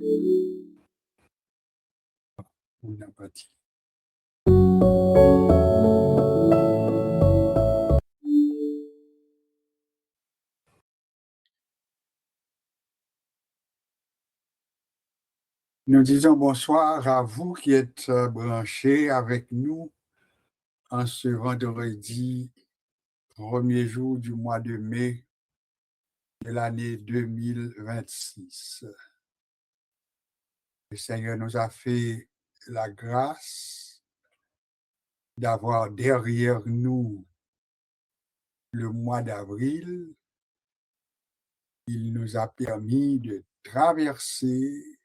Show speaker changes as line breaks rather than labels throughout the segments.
On n'a pas dit. Nous disons bonsoir à vous qui êtes branchés avec nous en ce vendredi, premier jour du mois de mai de l'année 2026. Le Seigneur nous a fait la grâce d'avoir derrière nous le mois d'avril. Il nous a permis de traverser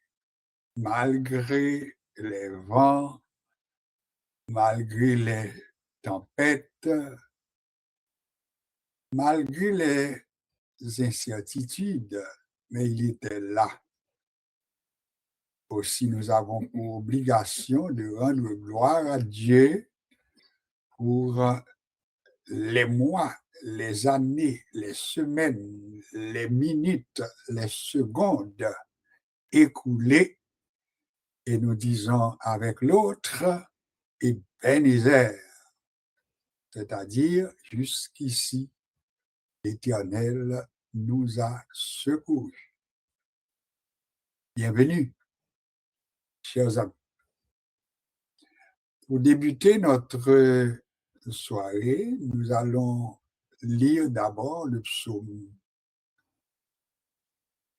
malgré les vents, malgré les tempêtes, malgré les incertitudes, mais il était là. Aussi, nous avons pour obligation de rendre gloire à Dieu pour les mois, les années, les semaines, les minutes, les secondes écoulées, et nous disons avec l'autre, Ebenezer, c'est-à-dire jusqu'ici, l'Éternel nous a secourus. Bienvenue, chers amis. Pour débuter notre soirée, nous allons lire d'abord le psaume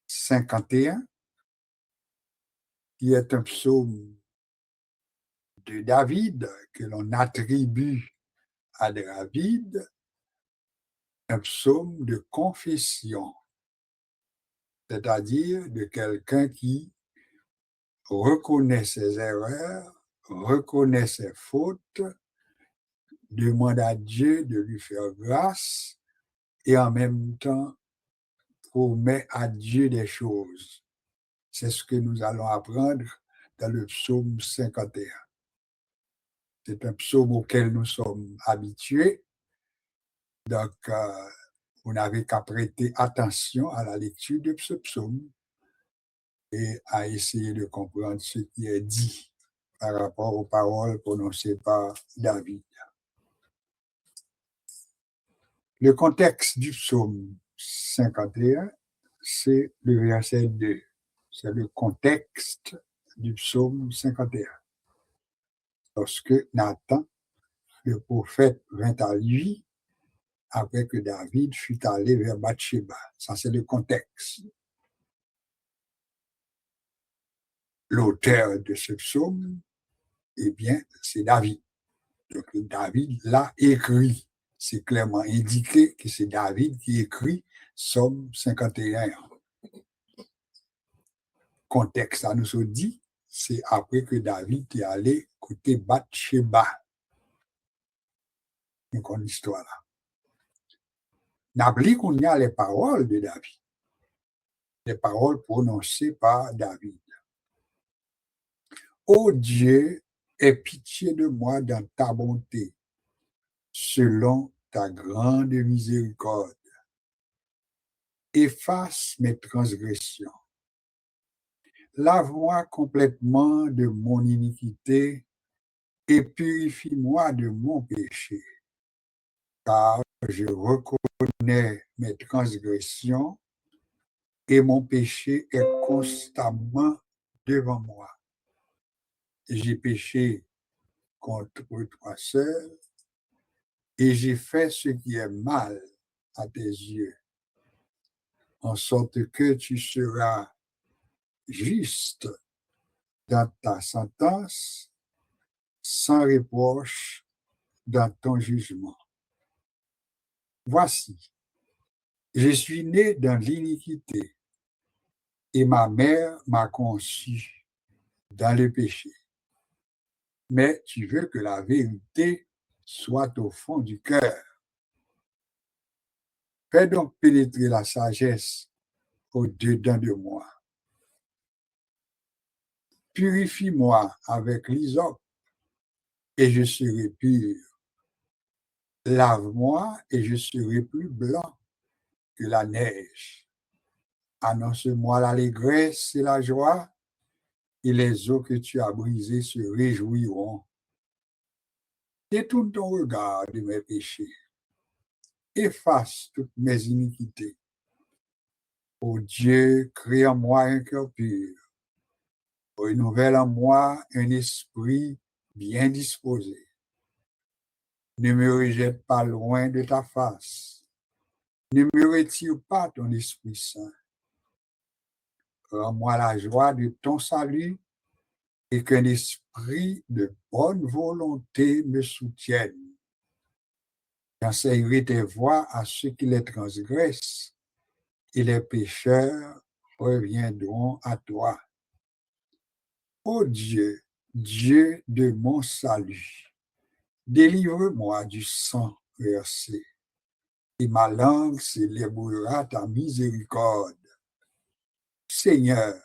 51, qui est un psaume de David que l'on attribue à David, un psaume de confession, c'est-à-dire de quelqu'un qui reconnaît ses erreurs, reconnaît ses fautes, demande à Dieu de lui faire grâce et en même temps promet à Dieu des choses. C'est ce que nous allons apprendre dans le psaume 51. C'est un psaume auquel nous sommes habitués. Donc, vous n'avez qu'à prêter attention à la lecture de ce psaume et à essayer de comprendre ce qui est dit par rapport aux paroles prononcées par David. Le contexte du psaume 51, c'est le verset 2. C'est le contexte du psaume 51. Lorsque Nathan, le prophète, vint à lui après que David fut allé vers Bathsheba. Ça, c'est le contexte. L'auteur de ce psaume, eh bien, c'est David. Donc, David l'a écrit. C'est clairement indiqué que c'est David qui écrit Psaume 51. Contexte, ça nous a dit, c'est après que David est allé côté Bathsheba. Donc, on histoire là. N'oublie qu'on y a les paroles de David, les paroles prononcées par David. Ô Dieu, aie pitié de moi dans ta bonté, selon ta grande miséricorde. Efface mes transgressions. Lave-moi complètement de mon iniquité et purifie-moi de mon péché, car je reconnais mes transgressions et mon péché est constamment devant moi. J'ai péché contre toi seul et j'ai fait ce qui est mal à tes yeux, en sorte que tu seras juste dans ta sentence, sans reproche dans ton jugement. Voici, je suis né dans l'iniquité et ma mère m'a conçu dans le péché. Mais tu veux que la vérité soit au fond du cœur. Fais donc pénétrer la sagesse au-dedans de moi. Purifie-moi avec l'hysope et je serai pur. Lave-moi et je serai plus blanc que la neige. Annonce-moi l'allégresse et la joie et les os que tu as brisés se réjouiront. Détourne ton regard de mes péchés. Efface toutes mes iniquités. Ô Dieu, crée en moi un cœur pur. Renouvelle en moi un esprit bien disposé. Ne me rejette pas loin de ta face. Ne me retire pas ton Esprit Saint. Rends-moi la joie de ton salut et qu'un esprit de bonne volonté me soutienne. J'enseignerai tes voies à ceux qui les transgressent et les pécheurs reviendront à toi. Ô Dieu, Dieu de mon salut, délivre-moi du sang versé et ma langue célébrera ta miséricorde. Seigneur,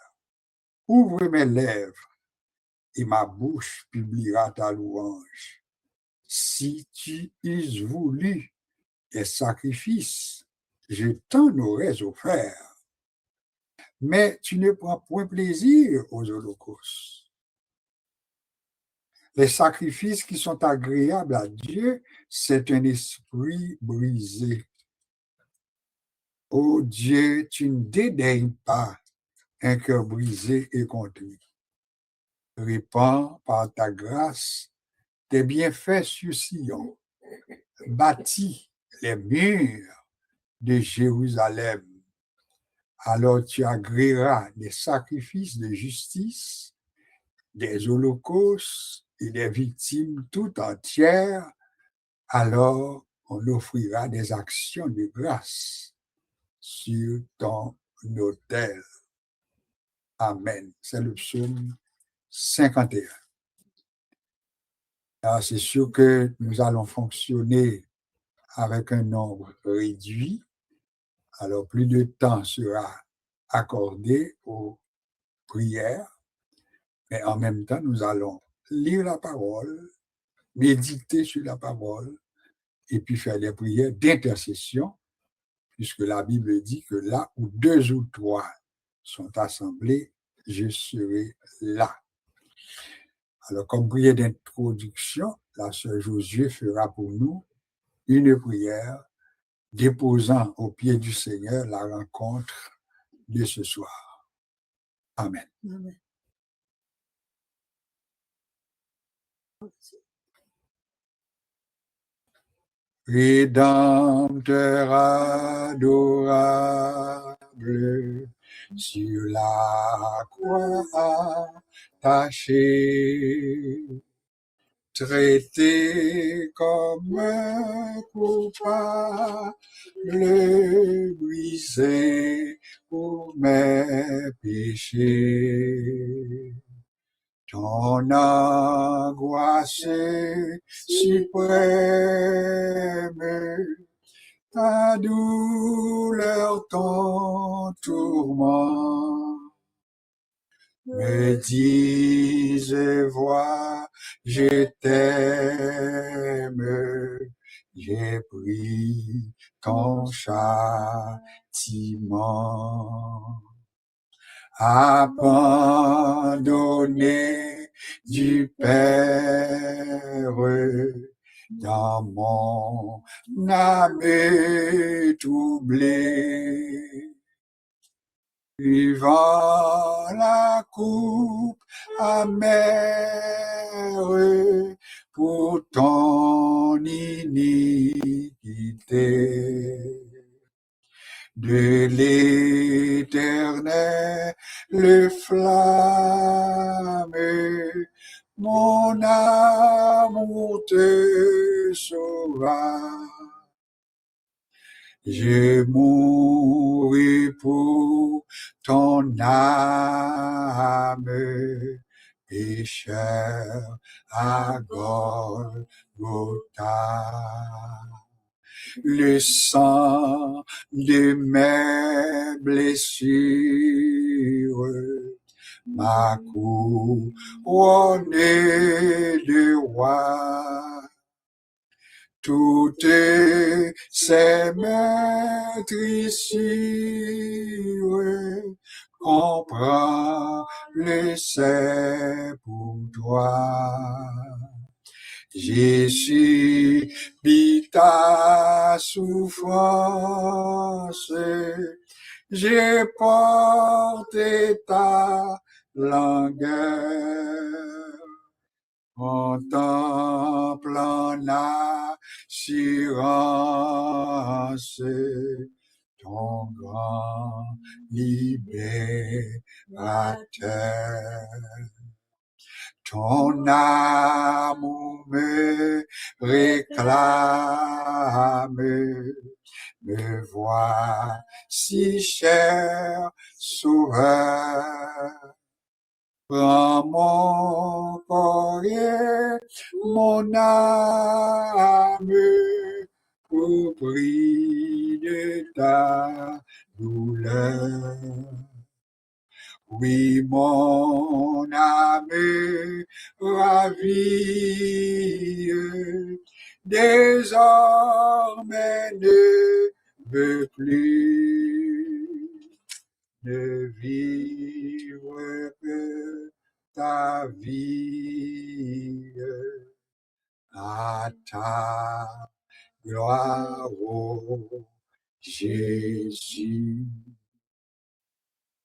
ouvre mes lèvres et ma bouche publiera ta louange. Si tu eusses voulu des sacrifices, je t'en aurais offert. Mais tu ne prends point plaisir aux holocaustes. Les sacrifices qui sont agréables à Dieu, c'est un esprit brisé. Ô Dieu, tu ne dédaignes pas un cœur brisé et contrit. Répands par ta grâce tes bienfaits sur Sion. Bâtis les murs de Jérusalem. Alors tu agréeras des sacrifices de justice, des holocaustes et des victimes tout entières. Alors on offrira des actions de grâce sur ton autel. Amen. C'est le psaume 51. Alors, c'est sûr que nous allons fonctionner avec un nombre réduit. Alors, plus de temps sera accordé aux prières, mais en même temps, nous allons lire la parole, méditer sur la parole, et puis faire des prières d'intercession, puisque la Bible dit que là où 2 ou 3 sont assemblés, je serai là. Alors, comme prière d'introduction, la sœur Josué fera pour nous une prière déposant au pied du Seigneur la rencontre de ce soir. Amen. Amen. Rédempteur adorable, sur la croix attachée, traité comme un coupable, brisé pour mes péchés. Ton angoisse suprême, ta douleur, ton tourment, me disent, vois, je t'aime, j'ai pris ton châtiment. Abandonné du Père dans mon âme troublée, buvant la coupe amère pour ton iniquité. De l'Éternel, le flamme, mon amour te sauva. Je mourrai pour ton âme, pécheur à Golgotha. Le sang de mes blessures, ma couronne de roi, toutes ces meurtrissures comprends le c'est pour toi. Jésus, subis ta souffrance, j'ai porté ta langueur. Contemple en assurance ton grand libérateur. Ton amour me réclame, me voici cher sauveur. Prends mon corps et mon âme au prix de ta douleur. Oui, mon âme ravie, désormais ne veut plus de vivre que ta vie à ta gloire, ô Jésus.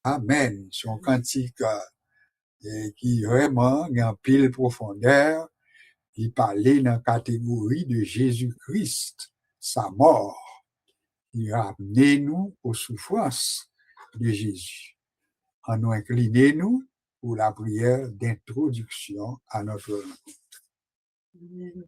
Amen. Son cantique qui vraiment a pile profondeur, qui parlait dans la catégorie de Jésus-Christ, sa mort, qui a amené nous aux souffrances de Jésus. En nous incliner nous pour la prière d'introduction à notre rencontre.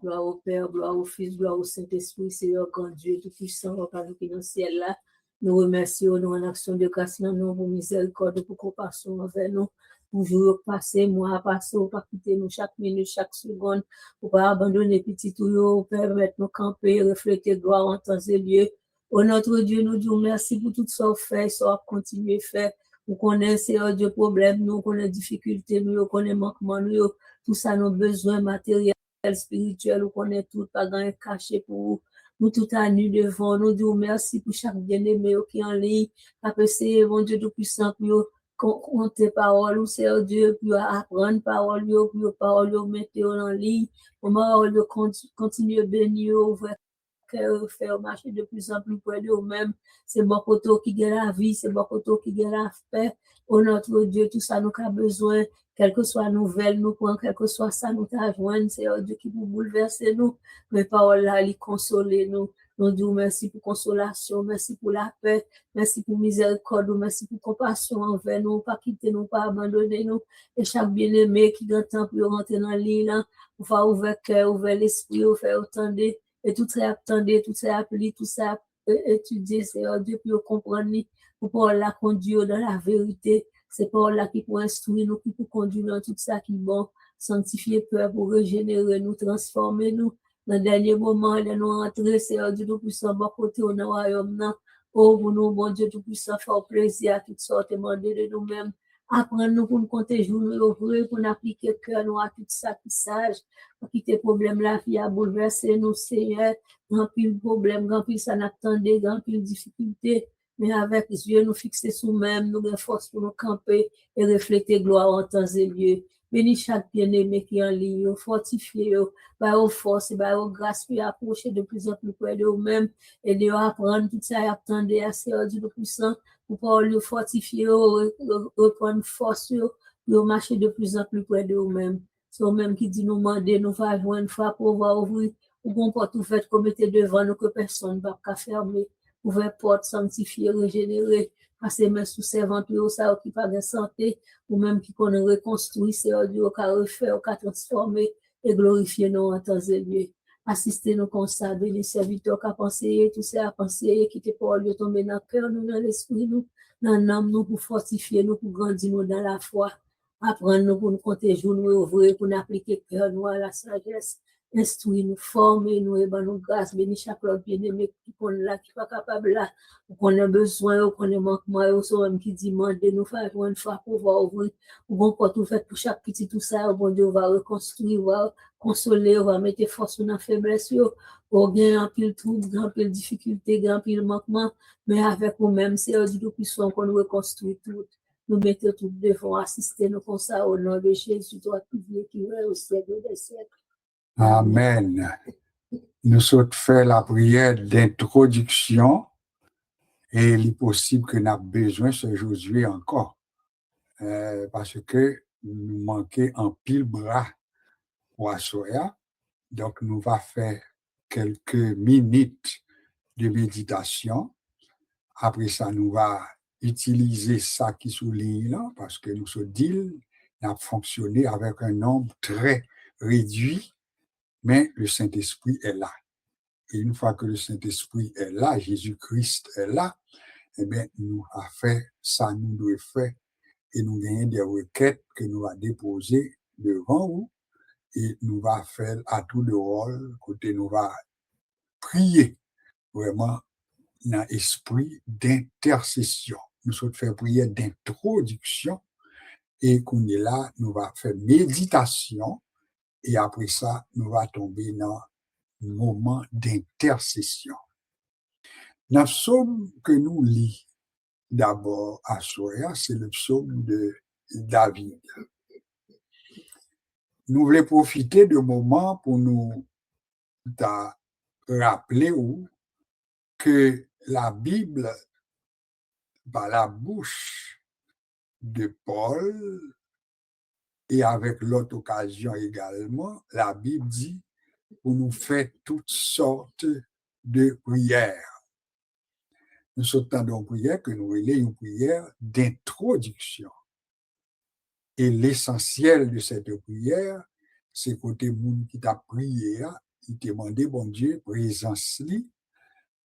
Gloire au Père, gloire au Fils, gloire au Saint-Esprit, Seigneur grand Dieu tout-puissant, Papa nous qui dans le ciel là. Nous remercions nous en action de grâce, nous pour miséricorde, pour compassion envers nous. Pour jour passé, mois passé, pas quitter nous chaque minute, chaque seconde, pour pas abandonner petit tout, pour permettre nous camper, refléter gloire en temps et lieu. Oh notre Dieu, nous disons merci pour tout ce qu'on fait, ce qu'on continue à faire. Nous connaissons des problèmes, nous connaissons des difficultés, nous connaissons manquements, nous, tout ça, nos besoins matériels, spirituels, nous connaissons tout, pas grand caché pour nous tout à nu devant nous. Disons merci pour chaque bien-aimé qui est en ligne. Après, c'est mon Dieu tout-puissant, pour compter parole, c'est Dieu, pour apprendre parole, pour parole, mettre en ligne, pour parole, continuer à bénir, ouvrir faire marcher de plus en plus près de nous-mêmes. C'est bon côté qui gagne la vie, c'est bon côté qui gagne la paix. Oh notre Dieu, tout ça nous a besoin, quelle que soit nouvelle, nous prend, quel que soit ça, nous t'ajoignons, c'est Dieu qui peut bouleverser nous, mais paroles là, il consoler nous. Nous disons merci pour consolation, merci pour la paix, merci pour miséricorde, merci pour compassion envers nous, pas quitter nous, pas abandonner nous. Et chaque bien-aimé qui a temps pour rentrer dans l'île, pour faire ouvrir cœur, ouvrir l'esprit, pour faire entendre. Et tout ça attendez, tout ça appli, tout ça étudier, c'est Dieu pour comprendre, pour la conduire dans la vérité. C'est par là qui peut instruire nous, qui peut conduire dans tout ça qui est bon, sanctifier peur pour régénérer nous, transformer nous. Dans le dernier moment, là, nous entrer, c'est Dieu tout-puissant, bon côté, on a royaume, oh, pour nous, bon Dieu tout-puissant, faire plaisir à toutes sortes, demander de nous-mêmes. Apprendre nous pour nous compter jour, nous ouvrir, pour nous appliquer cœur, nous à tout ça qui sage, pour quitter problème la vie à bouleverser nous, Seigneur, grand pile problème, grand pile ça n'attendait, grand pile difficulté, mais avec Dieu nous fixer sous même, nous avons force pour nous camper et refléter gloire en temps et lieu. Bénis chaque bien-aimé qui est en ligne, fortifier, par aux forces, par aux grâces, puis approcher de plus en plus près de nous-mêmes et de apprendre tout ça et attendre à Seigneur Dieu le puissant. Pour pouvoir le fortifier, reprendre force, pour marcher de plus en plus près de nous-mêmes. C'est nous-mêmes qui dit nous demander, nous faire jouer une fois pour pouvoir ouvrir, ou qu'on porte ouverte, comme était devant nous, que personne ne va pas fermer, ouvrir porte, sanctifier, régénérer, passer main sous servante, ça qui pas de santé, ou même qui connaît reconstruire, c'est Dieu, qui a refait, qui a transformé, et glorifier nous en temps et lieu. Assister nos constats, bénis serviteurs qui a pensé, tout ça a pensé, qui te parole de tomber dans le cœur, nous, dans l'esprit, nous, dans l'âme, nous, pour fortifier, nous, pour grandir, nous, dans la foi. Apprendre, nous, pour nous compter jour, nous, ouvrir, pour nous appliquer cœur, nous, à la sagesse. Instruire, nous, former, nous, et ben, nous, grâce, bénis chaque autre bien-aimé qui est là, qui n'est pas capable là, qu'on a besoin, qu'on a manquement, ou soit même qui demande, nous faire une fois pour pouvoir ouvrir, ou bon, pour tout faire pour chaque petit, tout ça, bon Dieu, va reconstruire, va consoler, va mettre force dans la faiblesse, pour gagner un pile trouble, un pile difficulté, un pile manquement, mais avec nous-mêmes, c'est Dieu tout puissant qu'on nous reconstruit tout. nous mettons tout devant assister nous comme ça au nom de Jésus, toi qui vis qui règne au siècle des siècles.
Amen. Nous sommes fait la prière d'introduction et il est possible que nous avons besoin aujourd'hui encore parce que nous manquons un pile bras pour asseoir. Donc, nous va faire quelques minutes de méditation. Après ça, nous va utiliser ça qui souligne là parce que nous sommes dit, nous avons fonctionné avec un nombre très réduit, mais le Saint-Esprit est là. Et une fois que le Saint-Esprit est là, Jésus-Christ est là, eh bien, nous avons fait ça, nous devons faire, et nous gagnons des requêtes que nous allons déposer devant vous, et nous allons faire à tout de rôle, côté nous allons prier vraiment dans l'esprit d'intercession. Nous allons faire prière d'introduction, et qu'on est là, nous allons faire méditation, et après ça, nous allons tomber dans moment d'intercession. Le psaume que nous lisons d'abord à Soya, c'est le psaume de David. Nous voulons profiter de moment pour nous rappeler que la Bible, par la bouche de Paul, et avec l'autre occasion également, la Bible dit pour nous faire toutes sortes de prières. Nous sommes dans une prière que nous relèvons une prière d'introduction. Et l'essentiel de cette prière, c'est côté monde qui t'a prié, il t'a demandé, bon Dieu, présence li,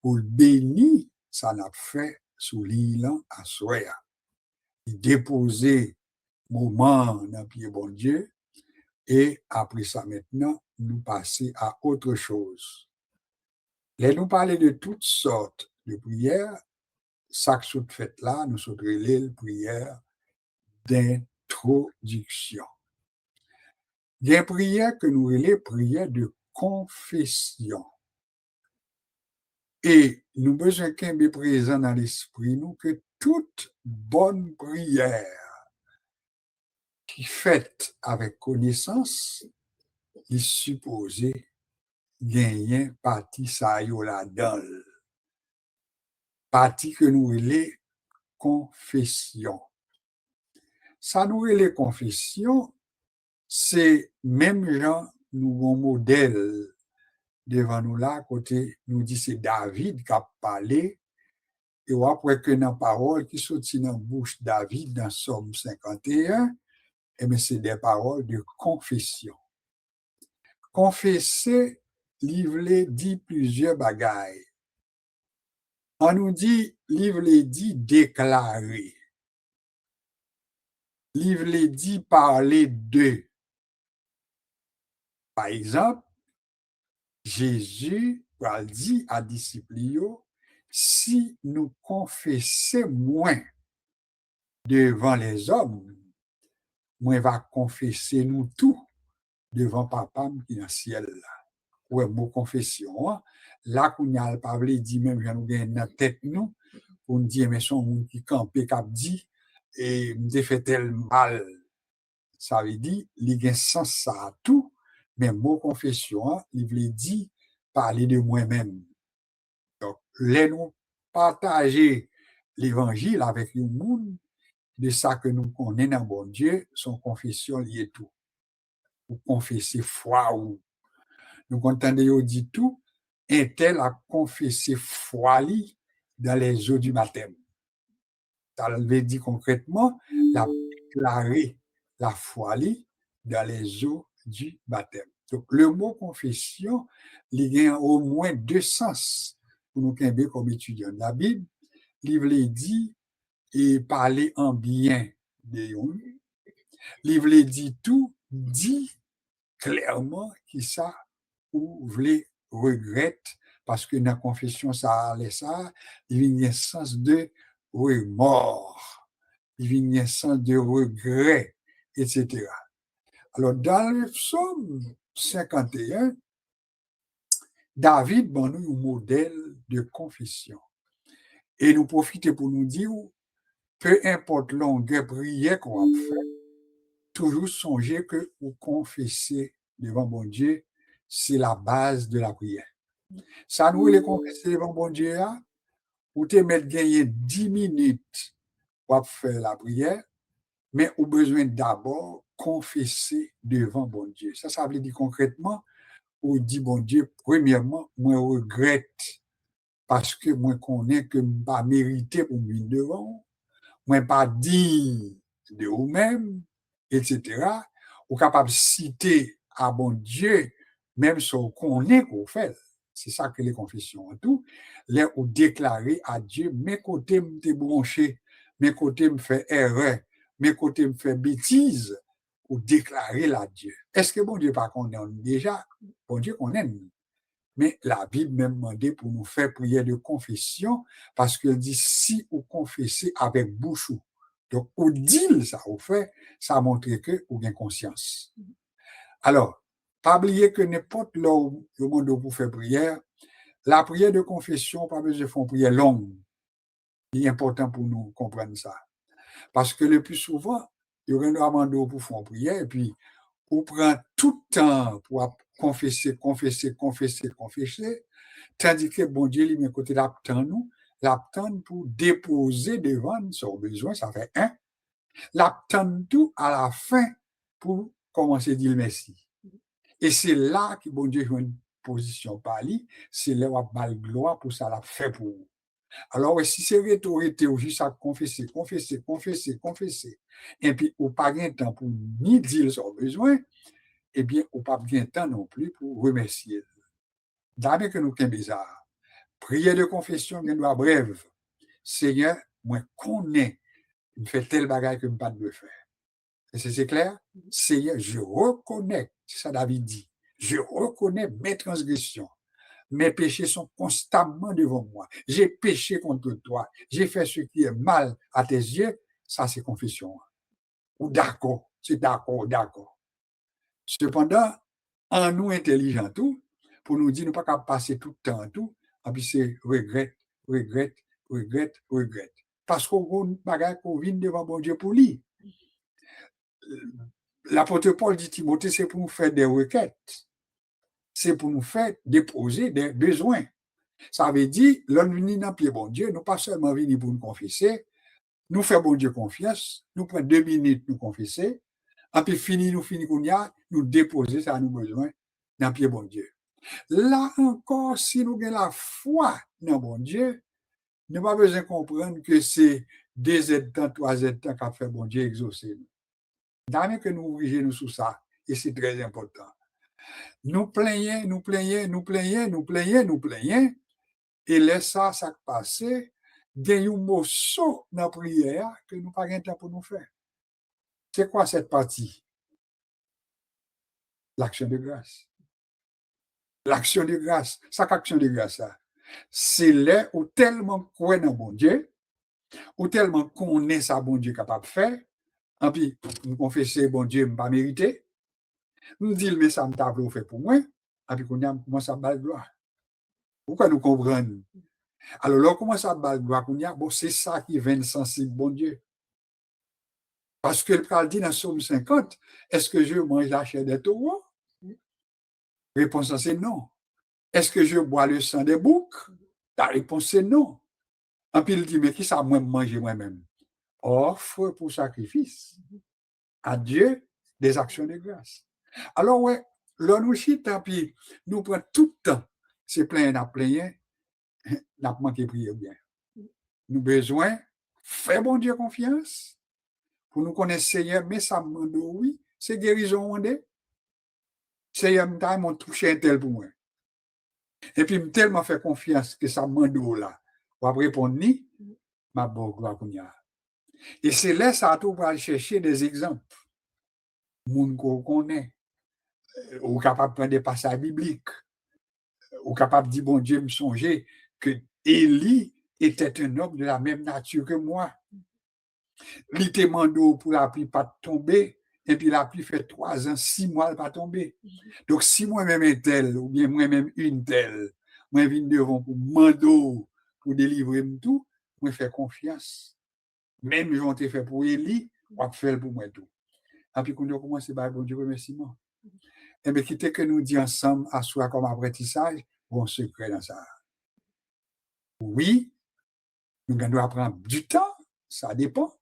pour le bénir, ça n'a fait sous l'île à Soya. Il déposait moment dans pied bon Dieu, et après ça maintenant, nous passer à autre chose. Là, nous parler de toutes sortes de prières, ça que nous fait là, nous sommes relèvés prière d'introduction. Il y a une prière que nous relèvons prière de confession. Et nous besoin qu'un be présent dans l'esprit, nous, que toute bonne prière qui faite avec connaissance est supposée gagner partie ça yo là-dedans. Partie que nous relèvons confession. Ça nous relève confession, c'est même gens, nous avons modèle devant nous là, côté, nous dit c'est David qui a parlé, et après que dans la parole qui sortit dans la bouche de David dans Somme 51, eh bien c'est des paroles de confession. Confesser, livrer, dit plusieurs bagailles. On nous dit, livrer, dit déclarer. Livrer, dit parler de. Par exemple, Jésus a dit à disciples, si nous confessons moins devant les hommes, moi va confesser nous tout devant papa qui est dans le ciel là. Ouais, mot confession, là qu'on a parlé dit même j'en ai dans tête nous pour nous dire mais son monde qui campé cap dit et me fait tel mal. Ça veut dire il y a sens ça tout, mais mot confession, il veut dire parler de moi-même. Donc, les nous partager l'évangile avec le monde, de ça que nous connaissons dans bon Dieu, son confession liée tout. Ou confesser foi ou. Nous entendons dit tout, un tel a confessé foi li dans les eaux du baptême. Ça veut dire concrètement, la déclarer la foi li dans les eaux du baptême. Donc, le mot confession, il y a au moins deux sens pour nous comme étudiants de la Bible. Il veut dire et parler en bien de yon. Il veut dire tout, dit clairement qui ça ou voulez regrette parce que dans la confession ça allait ça, il y a un sens de remords, il y a un sens de regret, etc. Alors dans le psaume 51, David donne nous un modèle de confession. Et nous profitons pour nous dire peu importe longueur prière qu'on va faire, toujours songer que vous confesser devant bon Dieu, c'est la base de la prière. Ça nous les confesser devant bon Dieu, ou te mettre gagner 10 minutes pour faire la prière, mais au besoin d'abord confesser devant bon Dieu. Ça veut dire concrètement, ou dit bon Dieu, premièrement, moi regrette parce que moi connais que je ne pas mérité pour venir devant, moi pas digne de vous-même, etc. Ou capable de citer à bon Dieu, même si on connaît qu'on fait. C'est ça que les confessions en tout. Là, ou déclarer à Dieu, mes côtés me débrancher, mes côtés me fait erreur, mes côtés me fait bêtise, ou déclarer à Dieu. Est-ce que bon Dieu pas qu'on aime déjà? Bon Dieu qu'on aime. Mais la Bible même demandé pour nous faire prière de confession, parce qu'elle dit, si vous confessez avec bouche, donc, ou dit ça, vous fait, ça montre que vous avez conscience. Alors, pas oublier que n'importe là où le monde pour faire prière, la prière de confession, pas besoin de faire une prière longue. Il est important pour nous comprendre ça. Parce que le plus souvent, il y aurait un demande pour faire une prière, et puis, on prend tout le temps pour confesser, tandis que bon Dieu, il met côté l'attend nous, l'attend pour déposer devant son besoin, ça fait un. L'attend tout à la fin pour commencer à dire merci. Et c'est là que bon Dieu joue une position par lui, c'est là où on a gloire pour ça, l'a fait pour vous. Alors, si c'est rhétorique ou juste à confesser, et puis on pas de temps pour ni dire son besoin, eh bien, on pas de temps non plus pour remercier. D'abord que nous sommes bizarres. Prière de confession, je dois brève. Seigneur, moi, connais, il me fait tel bagage que je ne peux pas le faire. C'est clair? Seigneur, je reconnais, c'est ça David dit, je reconnais mes transgressions. Mes péchés sont constamment devant moi. J'ai péché contre toi. J'ai fait ce qui est mal à tes yeux. Ça, c'est confession. Ou d'accord, c'est d'accord. Cependant, en nous intelligents tout, pour nous dire, nous pas qu'à passer tout le temps tout, et puis c'est regrette. Parce qu'on bagage qu'on vient devant bon Dieu pour lui. L'apôtre Paul dit Timothée, c'est pour nous faire des requêtes. C'est pour nous faire déposer des besoins. Ça veut dire, l'on vient dans pied bon Dieu, nous pas seulement venir pour nous confesser, nous faire bon Dieu confiance, nous prendre 2 minutes nous confesser, et puis nous qu'on y a, nous déposer ça à nos besoins dans pied bon Dieu. Là encore, si nous avons la foi dans bon Dieu, nous n'avons pas besoin de comprendre que c'est 2 temps, 3 temps qu'a fait bon Dieu exaucer nous. D'abord que nous ouvrions nous sous ça, et c'est très important. Nous plaignons, et laisse ça passer, il y a un morceau dans la prière que nous n'avons pas de temps pour nous faire. C'est quoi cette partie? L'action de grâce. L'action de grâce. Ça, l'action de grâce, ça. C'est là où tellement croit dans bon Dieu, où tellement connaît ça bon Dieu capable de faire, et puis nous confesser bon Dieu ne pas mérité, nous disons mais ça me t'a fait pour moi, et puis qu'on a commencé à battre gloire. Pourquoi nous comprenons? Alors là, on commence à battre gloire, bon, c'est ça qui vient sensible bon Dieu. Parce que le pral dit dans Somme 50, est-ce que je mange la chair des taureaux? Réponse c'est non. Est-ce que je bois le sang des boucs? La réponse c'est non. Et puis il dit, mais qui ça moi manger moi-même? Offre pour sacrifice à Dieu des actions de grâce. Alors ouais, là nous chite, puis nous prenons tout le temps, c'est plein n'a manqué prier bien. Nous besoin, faire bon Dieu confiance, pour nous connaître Seigneur, mais ça me demande oui, c'est guérison on est. Seigneur, m'a touché un tel pour moi. Et puis, tellement fait confiance que ça m'a demandé là. Pour répondre ni, ma bonne gloire qu'on y a. Et c'est là, ça tout pour aller chercher des exemples. Moun qu'on connaît, ou capable de prendre des passages bibliques, ou capable de dire, bon Dieu, me songer que Élie était un homme de la même nature que moi. Il était demandé pour la pluie pas tomber, et puis la pluie fait 3 ans, 6 mois, elle pas tomber. Donc, si moi-même un tel, ou bien moi-même une telle, moi, je viens devant pour mando, pour délivrer tout, moi, je fais confiance Même j'en ai fait pour Élie, on fait pour moi tout. Et puis, quand on commence à bon Dieu, remerciement. Et bien, quittez que nous dit ensemble, à soi comme apprentissage, bon secret dans ça. Oui, nous devons apprendre du temps, ça dépend.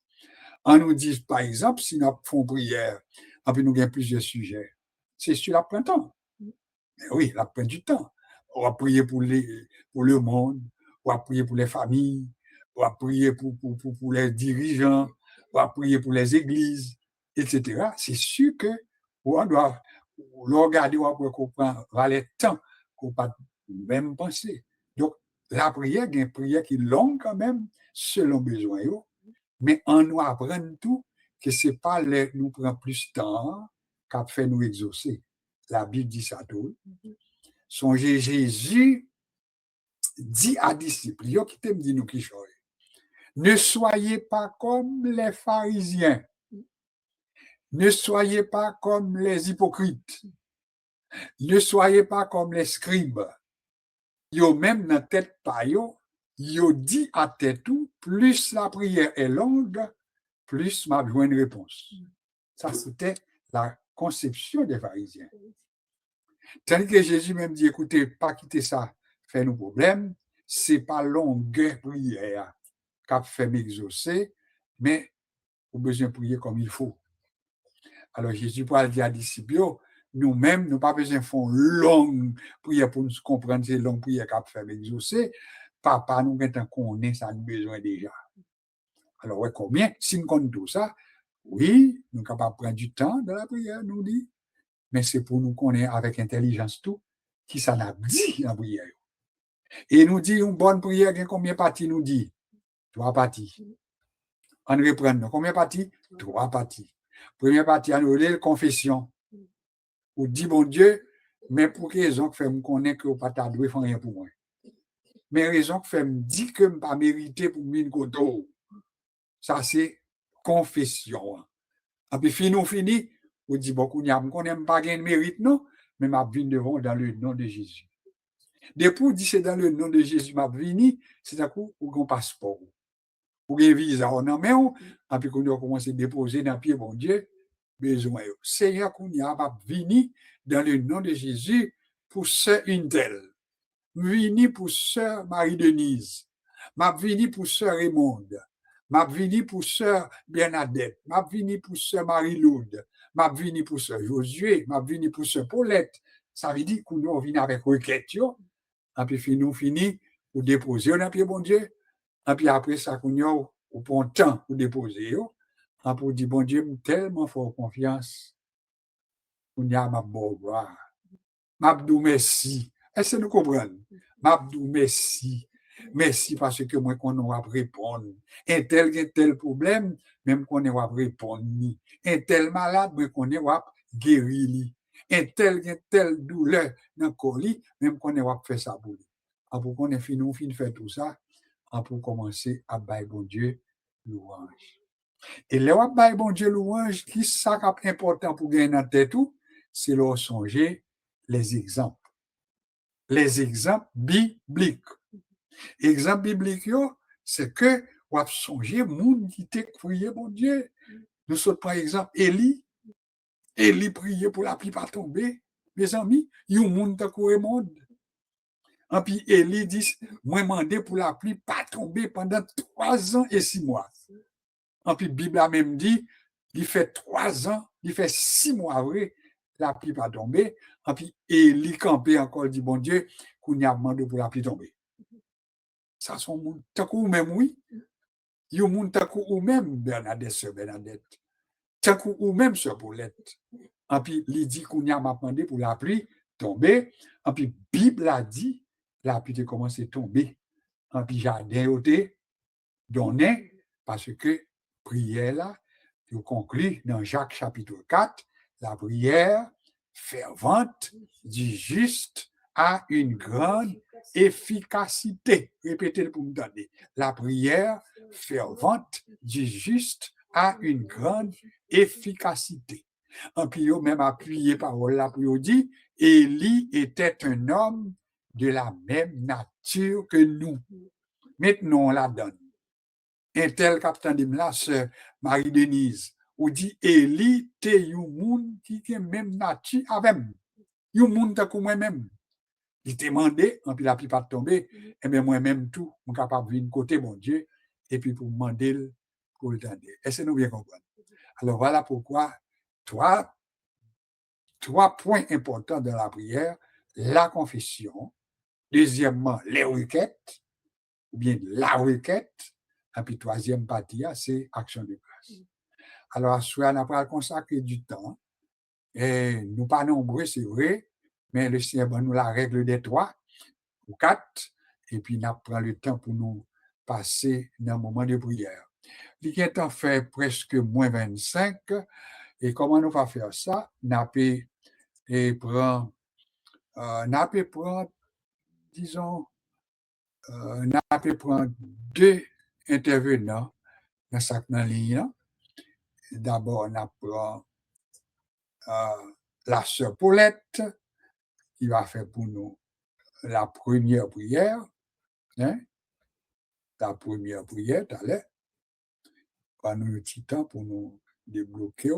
On nous dit, par exemple, si nous faisons prière, et puis nous avons plusieurs sujets, c'est sur l'apprentissage. Mais oui, la prend du temps. On va prier pour le monde, on va prier pour les familles, on va prier pour les dirigeants, on va prier pour les églises, etc. C'est sûr que on doit le regarder, on va comprendre, le temps qu'on pas même penser. Donc, la prière, il y a une prière qui est longue quand même, selon besoin. Mais on doit apprendre tout, que ce n'est pas nous prend plus de temps qu'à faire nous exaucer. La Bible dit ça tout. Songez, Jésus dit à disciples, yo qui t'aime dit nous qui choye, ne soyez pas comme les pharisiens, ne soyez pas comme les hypocrites, ne soyez pas comme les scribes. Yo même dans tête pa yo dit à tête tout, plus la prière est longue, plus m'a besoin de réponse. Ça, c'était la conception des pharisiens. Tandis que Jésus même dit, écoutez, pas quitter ça, fait nos problèmes, c'est pas longue prière qu'a fait m'exaucer, mais on a besoin de prier comme il faut. Alors Jésus parle dire à disciples, nous-mêmes, nous pas besoin de faire longue prière pour nous comprendre ces longues prières qu'a fait m'exaucer. Papa, nous maintenant qu'on est, ça nous besoin déjà. Alors, ouais, combien? Si nous comptons tout ça, oui, nous sommes capables de prendre du temps dans la prière, nous dit, mais c'est pour nous connaître avec intelligence tout, qui ça n'a dit dans la prière. Et nous dit une bonne prière, combien de parties nous dit? 3 parties. On reprend, combien de parties? 3 parties. Première partie, on relève confession. On dit, bon Dieu, mais pour quelle raison que fait me connaître que vous pas doué faire rien pour moi? Mais raison que fait me dit que je pas mérité pour mine koto. Ça c'est confession. Et puis fini, on dit beaucoup n'y a pas gain mérite non, mais m'a vinn devant dans le nom de Jésus. Depuis on dit c'est dans le nom de Jésus m'a vini, c'est à coup ou un passeport. Ou un visa on en met et puis qu'on doit commencer à déposer dans pied bon Dieu besoin. Seigneur qu'on y a m'a vini dans le nom de Jésus pour sœur Intel. Vini pour sœur Marie-Denise. M'a vini pour sœur Raymonde. M'a vini pour sœur Bernadette. M'a vini pour sœur Marie-Lourde. M'a vini pour sœur Josué. M'a vini pour sœur Paulette. Ça veut dire qu'on vient avec requête. Et puis nous fini pour déposer on a pied bon Dieu. Et puis après ça qu'on on prend temps pour déposer. Et pour dire bon Dieu tellement fort confiance. On y a ma bonne gloire. M'abdou merci. Est-ce que nous comprenons? M'abdou merci. Merci parce que moi qu'on va répondre. Un tel problème, même qu'on va répondre. Un tel malade, moi qu'on va guérir. Un tel douleur dans le corps, même qu'on va faire ça pour lui. Après qu'on ait fini de faire tout ça, pour commencer à bailler bon Dieu louange. Et là, bailler bon Dieu louange, qui ça qui est important pour gagner dans tête tout, c'est leur songer les exemples. Les exemples bibliques. Exemple biblique, c'est que on a songé monde qui t'a prié, mon Dieu. Nous sommes par exemple Élie. Élie priait pour la pluie pas tomber. Mes amis, il y a un monde qui a couru monde. Et puis Élie dit, moi demandé pour la pluie pas tomber pendant 3 ans et 6 mois. Et puis la Bible a même dit, il fait 3 ans, il fait 6 mois vrai, la pluie pas tomber. Et puis Élie campé encore dit, bon Dieu, qu'on y a demandé pour la pluie tomber. Ça sont moun takou même oui. Yo moun takou ou même Bernadette sœur Bernadette. Takou ou même sœur Paulette. Et puis il dit qu'on y a demandé pour la pluie tomber. Et puis Bible a dit la pluie a commencé à tomber. Et puis jardin été donné parce que prière là, yo conclut dans Jacques chapitre 4, la prière fervente du juste a une grande efficacité. Répétez-le pour me donner. La prière fervente du juste a une grande efficacité. En puis, même appuyé parole là pour dire, Élie était un homme de la même nature que nous. Maintenant, on la donne. un tel capitaine de là, c'est Marie-Denise, ou dit Eli, te yon moun qui est même nati avec yon moun ta comme moi-même. Il te demandé, en puis la plupart tombé, et bien moi-même tout, je suis capable de venir côté mon Dieu, et puis pour demander pour le tendre. Est-ce que nous bien comprendre? Alors voilà pourquoi trois points importants dans la prière, la confession, deuxièmement, les requêtes, ou bien la requête, et puis troisième partie, c'est action de grâce. Alors, soit on n'a pas consacré du temps, et nous pas nombreux, c'est vrai, mais le Seigneur nous la règle des 3 ou 4, et puis on prend le temps pour nous passer dans un moment de prière. Il est en fait presque moins 25, et comment nous va faire ça? On peut prendre, disons, on peut prendre 2 intervenants dans cette ligne. D'abord, on prend la sœur Paulette, qui va faire pour nous la première prière. Hein? La première prière, allez. Va nous un petit temps pour nous débloquer.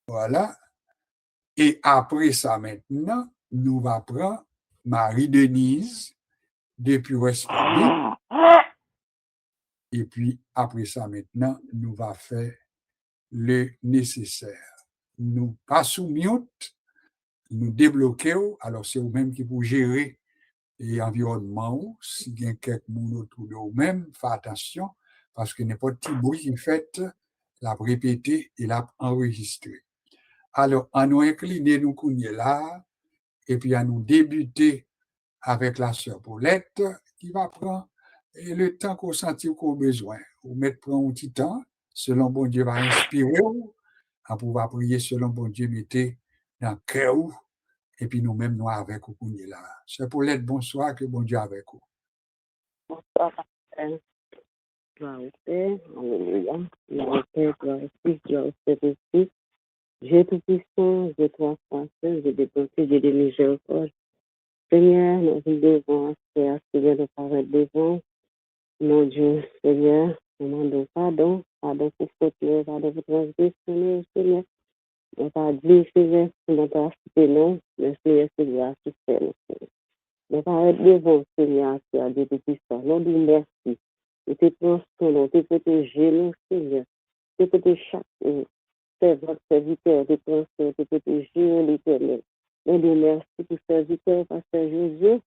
Voilà. Et après ça, maintenant, nous va prendre Marie-Denise depuis Westphalie. Et puis, après ça, maintenant, nous va faire le nécessaire. Nous passons mute, nous débloquer. Alors, c'est vous-même qui vous gérer l'environnement. Si il y a quelques monde autour de vous-même, faites attention, parce que n'importe quel bruit qui fait, l'a répété et l'a enregistré. Alors, à nous incliner, nous coucher là, et puis à nous débuter avec la sœur Paulette, qui va prendre le temps qu'on sentit qu'on a besoin. Vous mettez prendre un petit temps, selon bon Dieu va inspirer, à pouvoir prier selon bon Dieu, mettez dans le cœur, et puis nous-mêmes, nous avec vous, qu'on est là. Sœur Paulette, bonsoir, que bon Dieu avec vous.
Bonsoir, Pasteur. Gloire au Père, alléluia. Gloire au Père, gloire au Fils, gloire au Saint-Esprit. J'ai tout puissant, j'ai 3 fois seul, j'ai dépensé, j'ai des miséricordes. Seigneur, nous vous devons, Seigneur, de paraître devant. Mon Dieu, Seigneur, nous demandons pardon pour faute, pardon pour transgression, Seigneur. On va dire, Seigneur, que nous pas cité non, mais Seigneur, c'est grâce au Seigneur. Nous paraître devant, Seigneur, Dieu tout puissant. Nous disons merci. Et tu prends son nom, tu protèges nous, Seigneur. Tu protèges chaque serviteur, tu prends son nom, tu protèges l'Éternel. Nous disons merci pour serviteur, Pasteur Josué.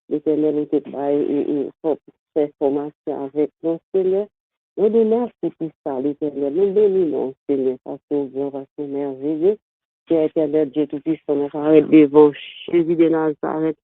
L'Éternel nous te et pour faire formation avec nous, Seigneur. Nous disons merci pour ça, l'Éternel. Nous bénissons, Seigneur, parce que Dieu va se merveilleux. Père éternel, Dieu tout-puissant, nous arrête devant Jésus de Nazareth.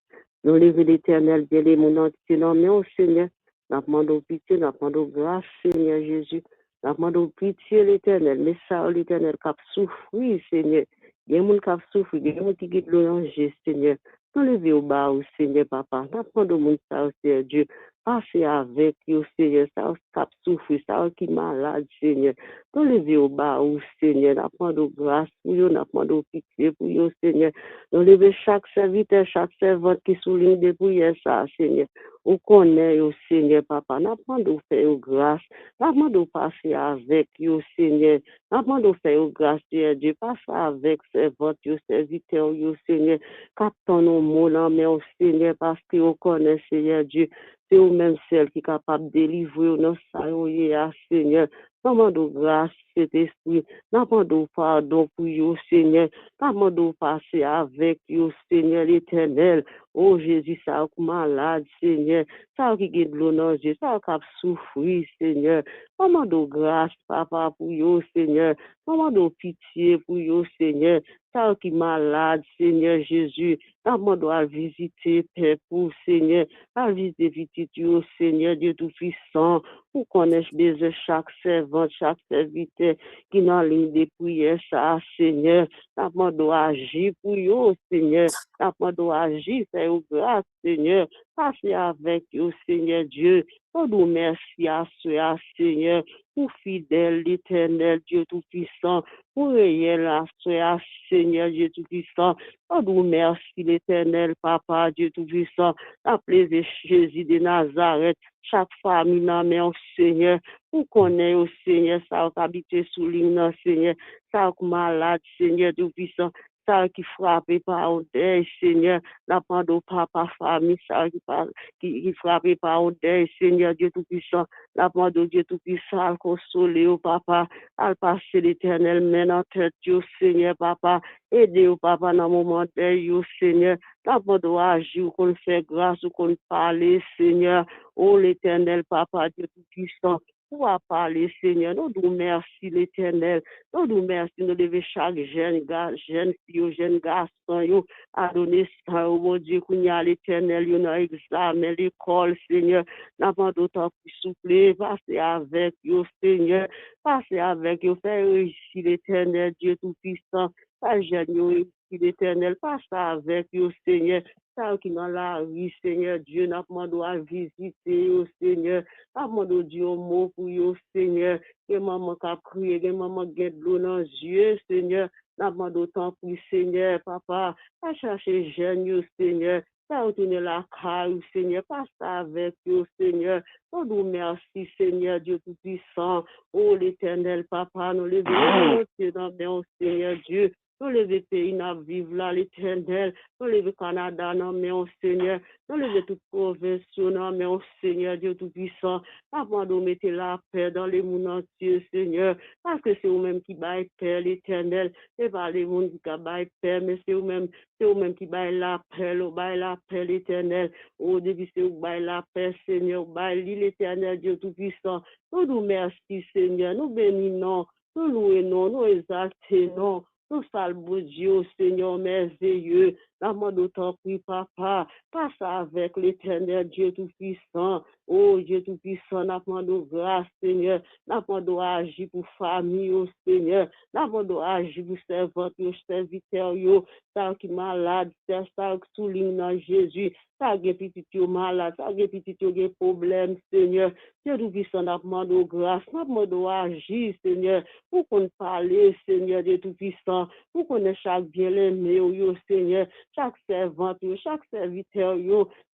Nous levons l'Éternel, bien les mon nom, mais au Seigneur. Nous demandons pitié, nous demandons grâce, Seigneur Jésus. Nous demandons pitié, l'Éternel. Mais ça, l'Éternel, qui a souffert, Seigneur. Il y a des gens qui ont souffert, il y a des gens qui ont l'oranger, Seigneur. Nous levons au bas, au Seigneur, papa. Nous demandons ça, Seigneur Dieu. Passez avec vous, Seigneur. Ça, qui a souffert, ça, qui est malade, Seigneur. Nous levons au bas, au Seigneur. Nous demandons grâce pour vous, nous demandons pitié pour vous, Seigneur. Nous levons chaque serviteur, chaque servante qui souligne des prières, ça, Seigneur. Vous connaissez, au Seigneur, papa. Nous demandons faire grâce. Nous demandons passer avec vous, Seigneur. Nous demandons faire grâce, Seigneur Dieu. Passez avec servante, vous serviteur, vous, Seigneur. Captant nos mots, mais au Seigneur, parce que vous connaissez, Seigneur Dieu. C'est vous-même celle qui est capable de délivrer nos saillots, Seigneur. Nous demandons grâce, cet esprit. Nous demandons pardon pour vous, Seigneur. Nous demandons passer avec vous, Seigneur l'Éternel. Oh Jésus, ça a malade, Seigneur. Ça a qui est de l'eau dans Dieu. Ça a souffrir, Seigneur. Nous demandons grâce, papa, pour vous, Seigneur. Nous demandons pitié pour vous, Seigneur. Ça qui est malade, Seigneur Jésus. Nous demandons à visiter, Père, pour Seigneur. À visiter, Seigneur Dieu Tout-Puissant. Pour connaître besoin chaque servante, chaque serviteur qui est en ligne de prière, ça, Seigneur. Nous demandons à agir pour vous, Seigneur. Nous demandons à agir, faire grâce, Seigneur. Passez avec vous, Seigneur Dieu. Nous merci à ceux, Seigneur, pour fidèle, l'Éternel, Dieu Tout-Puissant, pour réel, à ceux, Seigneur, Dieu Tout-Puissant. Nous merci, l'Éternel, Papa, Dieu Tout-Puissant, appelez Jésus de Nazareth, chaque famille, non, mais Seigneur, Pour connaître au Seigneur, ça qui habite sous l'hymne, Seigneur, ça qui malade, Seigneur Tout-Puissant, ça qui frappé par un deuil, Seigneur, la part de papa, famille, ça qui frappé par un deuil, Seigneur Dieu Tout-Puissant, la part de Dieu Tout-Puissant, à consoler au papa, à passer l'éternel main en tête, Seigneur, papa, aider au papa dans le moment deuil, Seigneur, la part de agir, qu'on fait grâce, qu'on parle, Seigneur, oh l'éternel papa, Dieu Tout-Puissant, pour parler, Seigneur, nous nous merci l'éternel, nous nous merci, nous devons chaque jeune fille, jeune garçon, à donner ça, oh mon Dieu, qu'on y a l'éternel, nous avons examen, l'école, Seigneur, n'a pas d'autant plus souffler, passer avec, Seigneur, passer avec, faire réussir l'éternel, Dieu Tout-Puissant, pas jeune, réussir l'éternel, passer avec, Seigneur, ça qui dans la rue, Seigneur Dieu, n'a pas droit à visiter, Seigneur, n'a pas droit Dieu mot pour vous, Seigneur, que maman a crié, que maman a de l'eau dans les yeux, Seigneur, n'a pas d'autant pour Seigneur, papa, à chercher jeune, Seigneur, ça retourner la caille, Seigneur, passe avec vous, Seigneur, nous merci, Seigneur Dieu Tout-Puissant, oh l'éternel, papa, nous levons dans Seigneur Dieu, nous levons pays, nous vivons là, l'éternel, nous levons Canada, non, mais au Seigneur, nous levons toute province, non, mais au Seigneur, Dieu Tout-Puissant, avant de mettre la paix dans les mondes entiers, Seigneur, parce que c'est vous-même qui baille paix, l'éternel, c'est pas les mondes qui baille paix, mais c'est vous-même qui baille la paix, l'éternel, oh, depuis c'est vous baille la paix, Seigneur, baille l'éternel, Dieu Tout-Puissant, nous merci, Seigneur, nous bénissons, nous louons, nous exaltons, nous saluons Dieu, Seigneur merveilleux, la mort d'autant prie, papa, passe avec l'éternel Dieu Tout-Puissant, oh Dieu Tout-Puissant, n'a pas de grâce, Seigneur, n'a pas de agir pour famille, oh Seigneur, n'a pas de agir pour serviteur, ça qui malade, ça qui souligne dans Jésus, ça qui est petit malade, ça qui est petit problème, Seigneur, Dieu Tout-Puissant, n'a pas de grâce, n'a pas de agir, Seigneur, pour qu'on parle, Seigneur Dieu Tout-Puissant, pour qu'on ait chaque bien-aimé, Seigneur, chaque servante, chaque serviteur,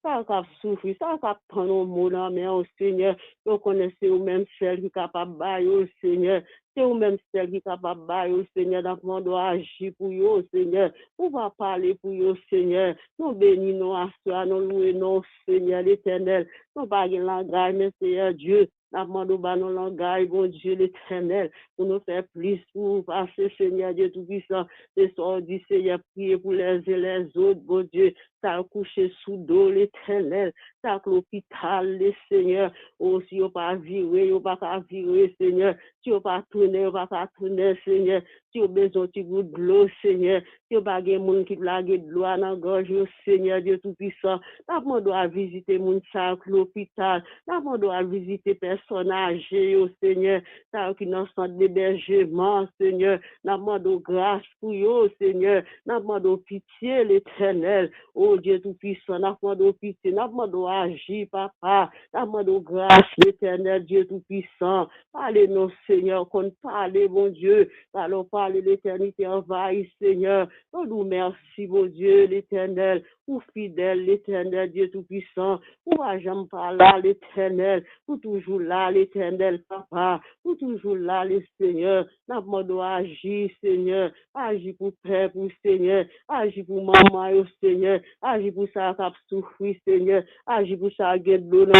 ça qui a souffert, ça qui a pris nos mots dans mais au Seigneur, vous connaissez vous-même celle qui est capable de bailler au Seigneur, c'est vous-même celle qui est capable de bailler au Seigneur, dans le monde agir pour vous, Seigneur, pour va parler pour vous, Seigneur, nous bénissons à soi, nous louons, Seigneur l'éternel, nous baguons langage, mais Seigneur Dieu, nous demandons nos langages, bon Dieu l'éternel, pour nous faire plus pour passer, Seigneur Dieu Tout-Puissant, et soir du Seigneur, prier pour les uns et les autres, bon Dieu, ça a couché sous dos l'éternel, ça a l'hôpital, les Seigneur, oh, si on pas virer, on pas virer, Seigneur, si on pas tourner, on pas tourner, Seigneur, si on besoin de goût de l'eau, Seigneur, si on pas de monde qui blague de l'eau dans la gorge, Seigneur Dieu Tout-Puissant, n'a pas doit visiter mon sac l'hôpital, n'a pas doit visiter personnes âgées, Seigneur, ça qui dans centre d'hébergement, Seigneur, n'a pas de grâce pour eux, Seigneur, n'a pas de pitié l'éternel, oh Dieu Tout-Puissant, n'a pas de pitié, n'a pas de agir, papa, n'a pas de grâce l'éternel, Dieu Tout-Puissant, parlez-nous, Seigneur, qu'on parle, mon Dieu, allons parler l'éternité envahie, Seigneur, nous merci, mon Dieu, l'éternel, pour fidèle, l'éternel, Dieu Tout-Puissant, pour jamais pas là, l'éternel, pour toujours là, l'éternel, papa, pour toujours là, le Seigneur, n'a pas de agir, Seigneur, agir pour père, pour Seigneur, agir pour maman, Seigneur, agir pour ça qui a souffert, Seigneur, agir pour ça qui a de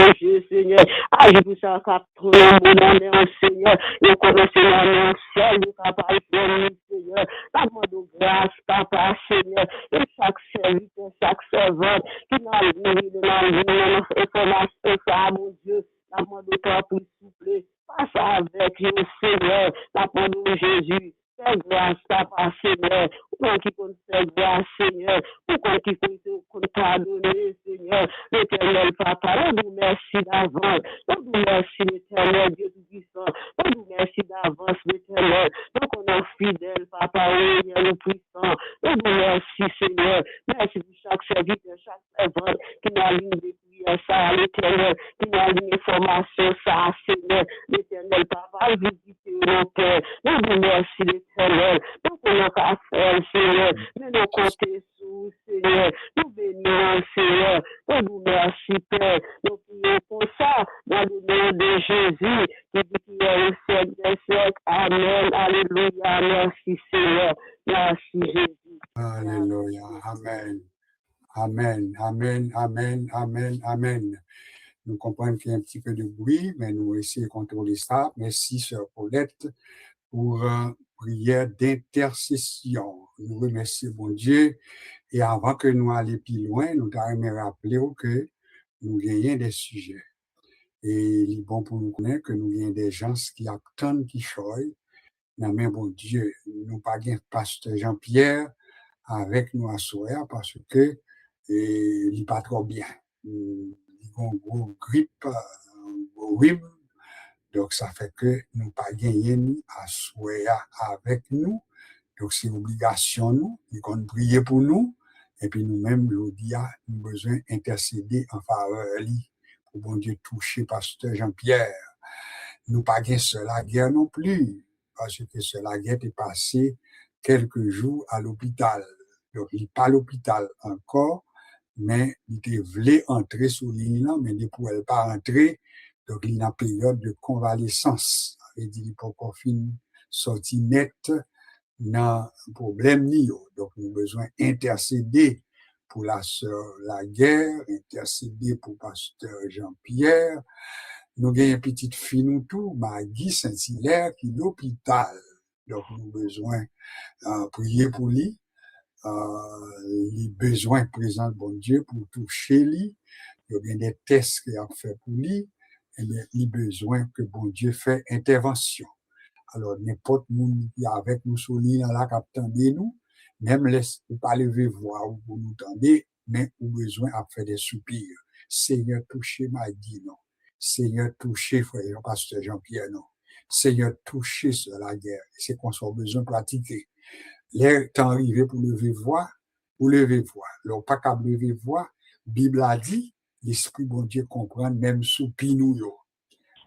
Seigneur, agir pour ça qui a trouvé mon Seigneur, nous connaissons la seul, nous capable de Seigneur, la mort de grâce, papa, Seigneur, et chaque serviteur, chaque servante, qui n'a vu de la information, ça, mon Dieu, la mort de toi pour souffler, passe avec nous, Seigneur, la mort de Jésus. Fais grâce, papa, Seigneur. Pourquoi qui peut faire grâce, Seigneur? Pourquoi qui peut pardonner, Seigneur? L'éternel, papa, nous merci d'avance. Nous merci, l'éternel, Dieu Tout-Puissant. Nous merci d'avance, l'éternel. Donc, on est fidèle, papa, oui, nous puissant. Nous merci, Seigneur. Merci pour chaque serviteur, chaque servante qui n'a ligne de prière, ça, l'éternel, qui n'a ligne d'information, ça, Seigneur. L'éternel, papa, visitez nos cœurs. Nous merci, l'éternel. Donc, on n'a qu'à faire, Seigneur. Mais nous comptons sur, Seigneur. Nous bénissons, Seigneur. Nous merci, Père. Nous prions pour ça, dans le nom de Jésus, qui dit qu'il Alléluia. Merci Seigneur. Merci Jésus.
Alléluia. Amen. Amen. Amen. Amen. Amen. Amen. Nous comprenons qu'il y a un petit peu de bruit, mais nous essayons de contrôler ça. Merci, Sœur Paulette, pour prière d'intercession. Nous remercions bon Dieu. Et avant que nous allions plus loin, nous devons rappeler que nous gagnons des sujets. Et il est bon pour nous connaître que nous gagnons des gens qui attendent qui choisissent. Mais bon Dieu, nous pas gagnons pasteur Jean-Pierre avec nous à soir parce que il n'est pas trop bien. Il a une grosse grippe, un gros rhume. Donc, ça fait que nous pas gagné à soir avec nous. Donc, c'est obligation nous, ils comptent prier pour nous. Et puis, nous-mêmes, nous disons, nous avons besoin d'intercéder en faveur de lui pour bon Dieu toucher pasteur Jean-Pierre. Nous pas gagné cela guerre non plus, parce que cela guerre est passé quelques jours à l'hôpital. Donc, il n'est pas à l'hôpital encore, mais il voulait entrer sous l'île, mais il ne pouvait pas entrer. Donc, il y a une période de convalescence. Il dit, il peut encore finir sortir net dans le problème ni. Donc, nous avons besoin d'intercéder pour la sœur Laguerre, intercéder pour pasteur Jean-Pierre. Nous avons une petite fille, nous tout, Maggie Saint-Hilaire, qui est à l'hôpital. Donc, nous avons besoin de prier pour lui. Les besoins présents, bon Dieu, pour toucher lui. Il y a bien des tests qu'il a fait pour lui. Et bien, il a besoin que bon Dieu fasse intervention. Alors, n'importe monde qui est avec nous sur l'île, là, qui attendez nous, même laisse pas lever voix ou pour nous tendre, mais ou besoin à faire des soupirs. Seigneur, touchez Maggie, non. Seigneur, touchez frère pasteur Jean-Pierre, non. Seigneur, touchez sur la guerre. C'est qu'on soit besoin de pratiquer. Les temps arrivé pour lever voix, ou lever voix. Alors, pas qu'à lever voix, Bible a dit, l'Esprit bon Dieu comprend même soupir nous.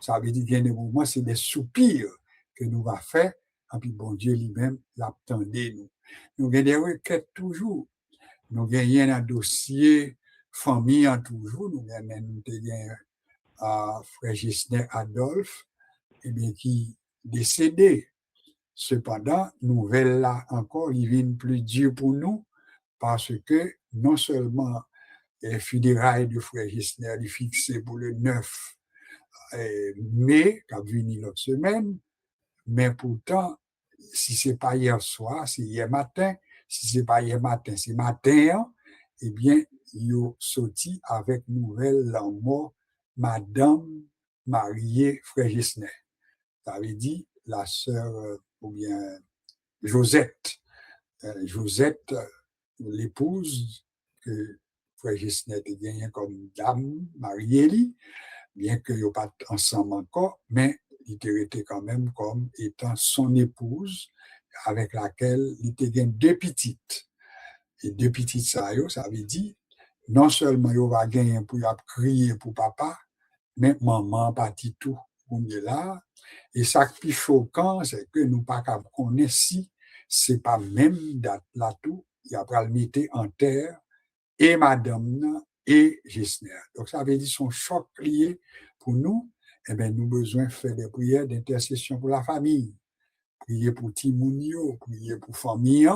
Ça veut dire qu'il y a des moments, c'est des soupirs que nous va faire, et puis bon Dieu lui-même l'attendait nous. Nous avons des requêtes toujours. Nous avons un dossier famille en toujours. Nous avons frère Gisner Adolphe, eh bien, qui décédé. Cependant, nouvelle là encore, il vient plus dur pour nous parce que non seulement les funérailles de frère Gisner est fixé pour le 9 mai, qui a venu l'autre semaine, mais pourtant, si c'est pas hier soir, c'est hier matin, si c'est pas hier matin, c'est matin, eh bien, il a sorti avec nouvelle la mort Madame mariée frère Gisner. Ça veut dire la sœur, ou bien Josette. Josette, l'épouse que frère Gisner a gagné comme dame mariée, bien qu'ils n'ont pas ensemble encore, mais il était quand même comme étant son épouse avec laquelle il était gagné deux petites. Et deux petites, ça veut dire, non seulement il va gagner pour crier pour papa, mais maman partit tout. On est là. Et ça qui est choquant, c'est que nous pas qu'à connaître si c'est pas même date là tout, il a pas le mettre en terre et madame et Gisner. Donc ça veut dire son choc lié pour nous, eh bien nous besoin de faire des prières d'intercession pour la famille, prier pour Timounio, prier pour famille,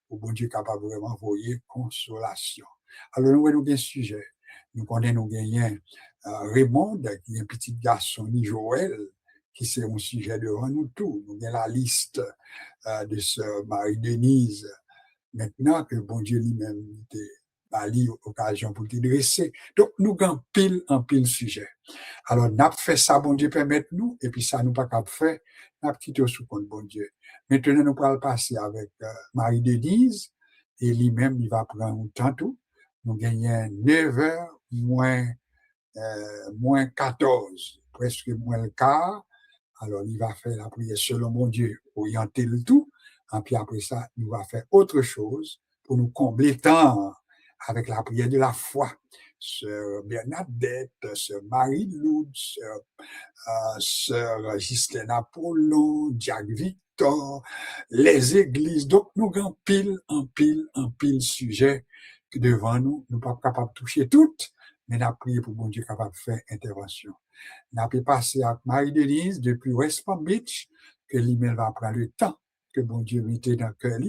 pour bon Dieu capable vraiment envoyer consolation. Alors nous avons un sujet. Nous connaissons nous gagnons Raymond, qui est un petit garçon, ni Joël, qui c'est un sujet devant nous tous. Nous avons la liste de sœur Marie-Denise. Maintenant que bon Dieu lui-même a l'occasion pour te dresser. Donc, nous avons en pile sujet. Alors, nous avons fait ça, bon Dieu permette nous, et puis ça, nous pas qu'à faire, nous avons quitté sous compte, bon Dieu. Maintenant, nous allons passer avec Marie-Denise, et lui-même, il va prendre un temps tout. Nous gagnons 9h moins 14, presque moins le quart. Alors, il va faire la prière selon mon Dieu, orienter le tout. Et puis après ça, il va faire autre chose pour nous combler le temps avec la prière de la foi. Sœur Bernadette, sœur Marie-Lourdes, sœur Ghislaine Apollon, Jacques Victor, les églises. Donc, nous avons en pile sujet devant nous. Nous ne sommes pas capables de toucher toutes, mais nous avons prié pour bon Dieu capable de faire intervention. Nous avons passé avec Marie-Denise depuis West Palm Beach, que l'email va prendre le temps que bon Dieu mettait dans le cœur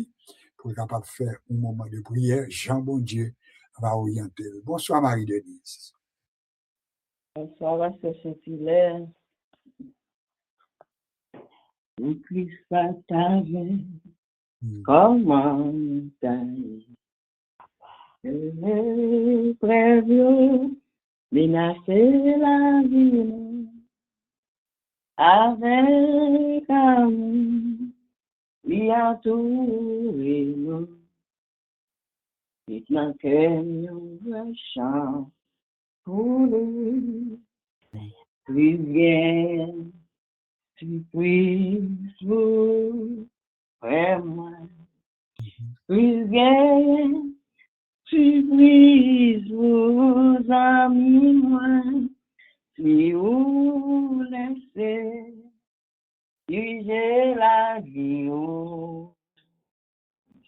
pour être capable de faire un moment de prière. Jean, bon Dieu, va orienter. Bonsoir, Marie-Denise.
Bonsoir, c'est Saint-Hilaire. Le Christ partagé comme montagne. Le prévieux menacer la vie avec amour. Il a tout et nous. Il manquait un chant pour lui. Plus bien, tu puisses vous, vraiment. Plus bien, tu puisses vous, amis, moi. Si vous laissez juger la vie,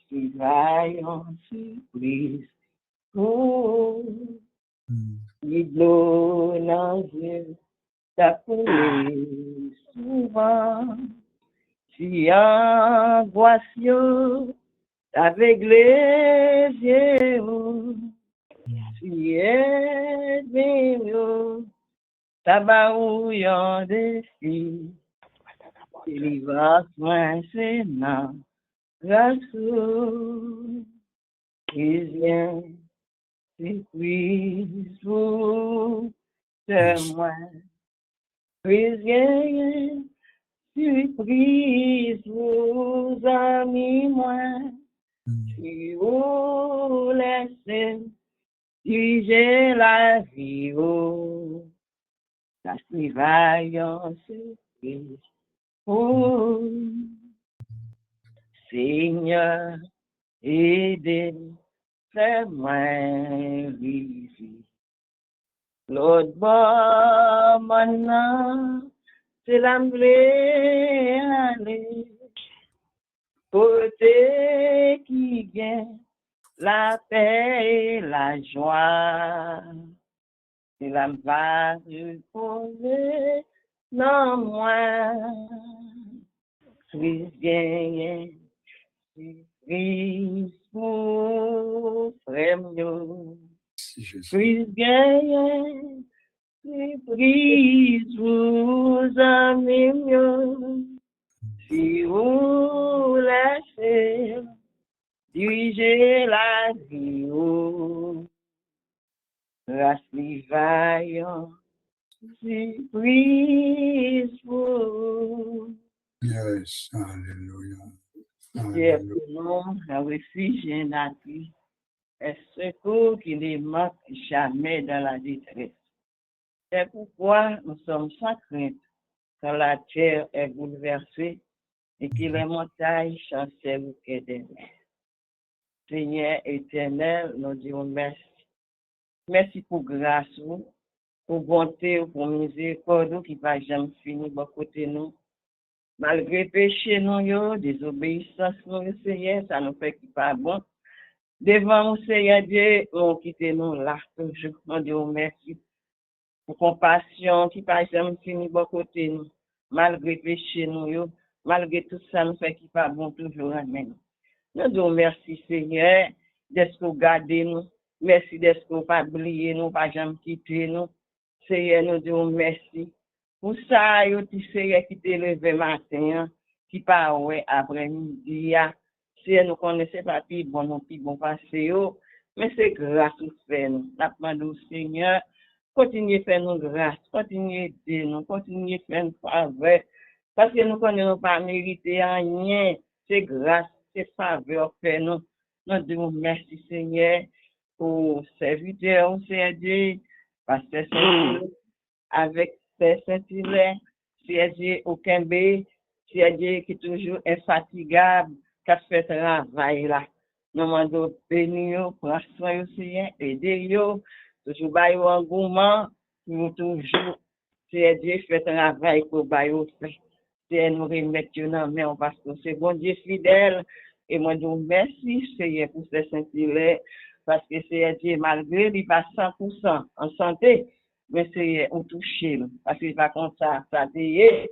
si vaillant surprise, l'îlot dans Dieu, t'as coulé souvent, si angoisseux, avec les yeux, si aidé, tabarouillant des filles, délivrance, moi, c'est non, grâce, vient, c'est prise, vous, c'est moi, prise, surprise, vous, amis, moi, si vous laissez juger la vie, ça se vaillant surprise, Seigneur, aidez, fais-moi vivre. L'autre bord, maintenant, c'est l'anglais aller. Côté qui gagne la paix et la joie. C'est la base du projet, non moi. Plus gagne, plus pour frère. Plus gagne, plus vous amis. Si vous laissez diriger la vie, grâce vaillant, surprise vous.
Yes, hallelujah.
Dieu pour nous, un refuge et un appui, un secours qui ne manque jamais dans la détresse. C'est pourquoi nous sommes sans crainte quand la terre est bouleversée et que les montagnes chancellent au quai des mers. Seigneur éternel, nous disons merci. Merci pour grâce, pour bonté, pour miséricorde qui ne va jamais finir de côté nous. Malgré péché, nous, désobéissance, nous, Seigneur, ça nous fait qu'il pas bon. Devant nous, Seigneur Dieu, nous quittons nous là, toujours. Nous disons merci pour compassion qui ne va jamais finir de côté nous. Malgré péché, nous, malgré tout ça, nous fait qu'il pas bon toujours. Amen. Nous disons merci, Seigneur, d'être que gardez nous. Merci d'être que pas oublier nous, pas jamais quitter nous. Seigneur, nous disons merci. Pour ça, yo ti Seigneur qui t'est levé matin, qui pas ouais après-midi, si nous connaissons pas plus bon, non plus bon passé, mais c'est grâce au fait nous. La demande au Seigneur, continuez faire nous grâce, continuez aider nous, continuez faire nous faveur, parce que nous connaissons pas mériter rien, c'est grâce, c'est faveur fait nous. Nous disons merci Seigneur pour serviteur, Seigneur Dieu, parce que c'est avec Saint-Hilaire, Dieu aucun bé, Dieu qui toujours infatigable, qui fait travail là. Nous demandons bénir, prendre soin aussi, aider yo, toujours bailler engouement, nous toujours, Dieu fait travail pour bailler fait. Dieu nous remettre dans main parce que c'est bon Dieu fidèle. Et moi, je vous remercie, Seigneur, pour ce Saint-Hilaire, parce que c'est Dieu, malgré il passe 100% en santé, mais c'est on touche, parce qu'il va comme ça payer.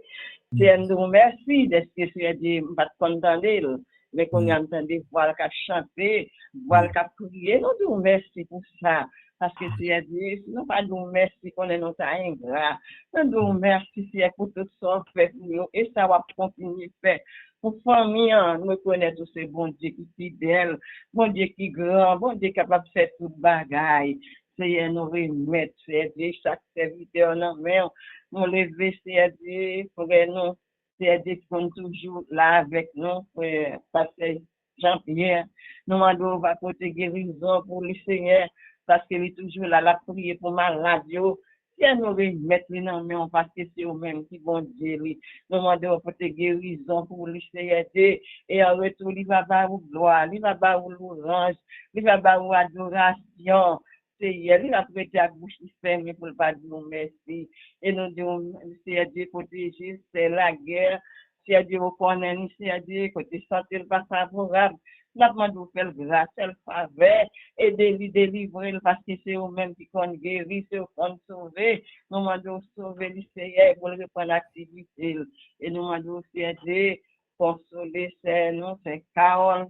C'est nous merci de ce que c'est dit, pas content d'elle, mais qu'on a entendu voir qu'à chanter, voir qu'à prier, nous disons merci pour ça. Parce que c'est dit, nous pas nous merci qu'on est notre ingrat. Nous disons merci c'est pour tout ça fait pour nous et ça va continuer faire. Pour famille, nous connaissons tous ces bons Dieu qui fidèle, bon Dieu qui grand, bon Dieu capable de faire tout bagaille. C'est nous remettre, c'est chaque serviteur en main. Nous lever, c'est pour nous, c'est qui sont toujours là avec nous, pour passer Jean-Pierre. Nous demandons va côté guérison pour le Seigneur, parce qu'il est toujours là, la prier pour malade. Si nous remettre dans main, parce que c'est eux-mêmes qui vont dire, nous demandons pour te guérison pour le Seigneur, et en retour, il va avoir gloire, il va avoir l'orange, il va avoir adoration. Seigneur, il a prêté à bouche fermée pour le pas dire merci. Et nous disons, Seigneur Dieu, protéger, c'est la guerre. Seigneur Dieu, reconnaître, Seigneur Dieu, côté santé, le pas favorable. Nous demandons faire grâce, le faveur, et délivrer, parce que c'est eux-mêmes qui sont guéris, c'est eux qui sont sauvés. Nous demandons sauver le Seigneur pour le reprendre l'activité. Et nous demandons, Seigneur Dieu, consoler, c'est nous, c'est Carole.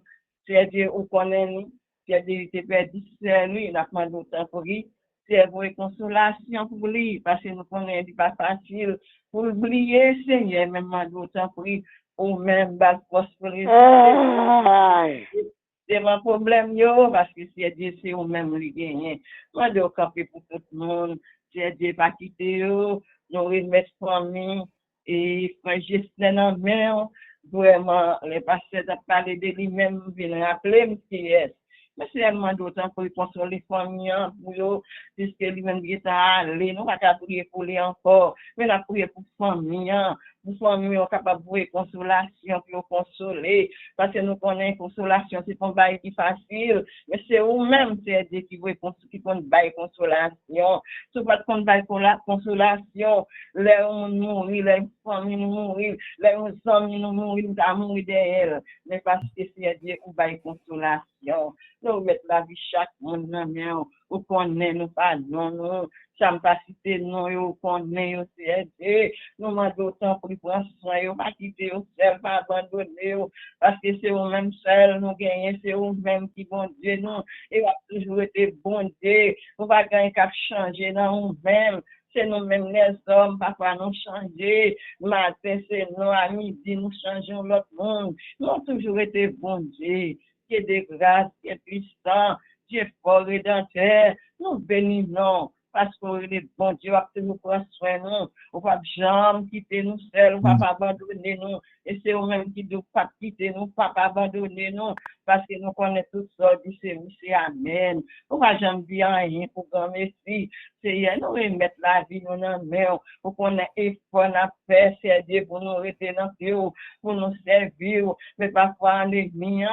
Seigneur Dieu, vous connaissez, Seigneur Dieu, il te perdu, c'est lui, nous demandons autant pour lui. C'est pour consolation pour lui, parce que nous connaissons pas facile pour oublier, Seigneur, même d'autant pour lui, ou même bas prospérité. C'est mon problème, yo, parce que c'est Dieu, c'est au même lui gagné. Moi, je camper pour tout le monde, c'est Dieu pas quitter yo, nous remettre famille, et quand je suis dans main, vraiment, les pasteurs ont parlé de lui-même, viennent rappeler qui est. Mais c'est tellement d'autant pour consoler les familles, pour eux, puisque lui-même est allé, nous pas prier pour lui encore, mais la prier pour famille, pour famille, on capable de consolation, pour consoler, parce que nous connaissons consolation, c'est pas un bail qui facile, mais c'est eux-mêmes, c'est Dieu qui veut qui font bail consolation, c'est pas qu'on bail consolation, les gens mourir, les familles mourir, les amis mourir, nous avons mourir derrière, mais parce que c'est Dieu qui bail consolation. Nous mettons la vie chaque monde dans main, ou connaît nous pardon, nous, sans pas citer nous, ou connaît aussi, nous demandons autant pour prendre soin, pas quitter au seul, pas abandonner, parce que c'est au même seul, nous gagnons, c'est au même qui bon Dieu, nous, et va toujours été bon Dieu, nous va gagner qu'à changer dans nous-mêmes. C'est nous-mêmes les hommes, parfois nous changer, matin c'est nous, à midi nous changeons l'autre monde, nous avons toujours été bon Dieu. Dieu de grâce, Dieu puissant, Dieu fort rédempteur, nous bénissons, parce que les bons Dieu va nous prendre soin, nous, on va jamais quitter nous seuls, on va pas abandonner nous, et c'est eux-mêmes qui ne pas quitter nous, pas abandonner nous, parce que nous connaissons tout ça, du service, amen. On va jamais dire rien pour grand merci, c'est nous remettre la vie nous dans main, pour qu'on ait effort à faire, c'est Dieu pour nous rester dans Dieu, pour nous servir, mais parfois l'ennemi,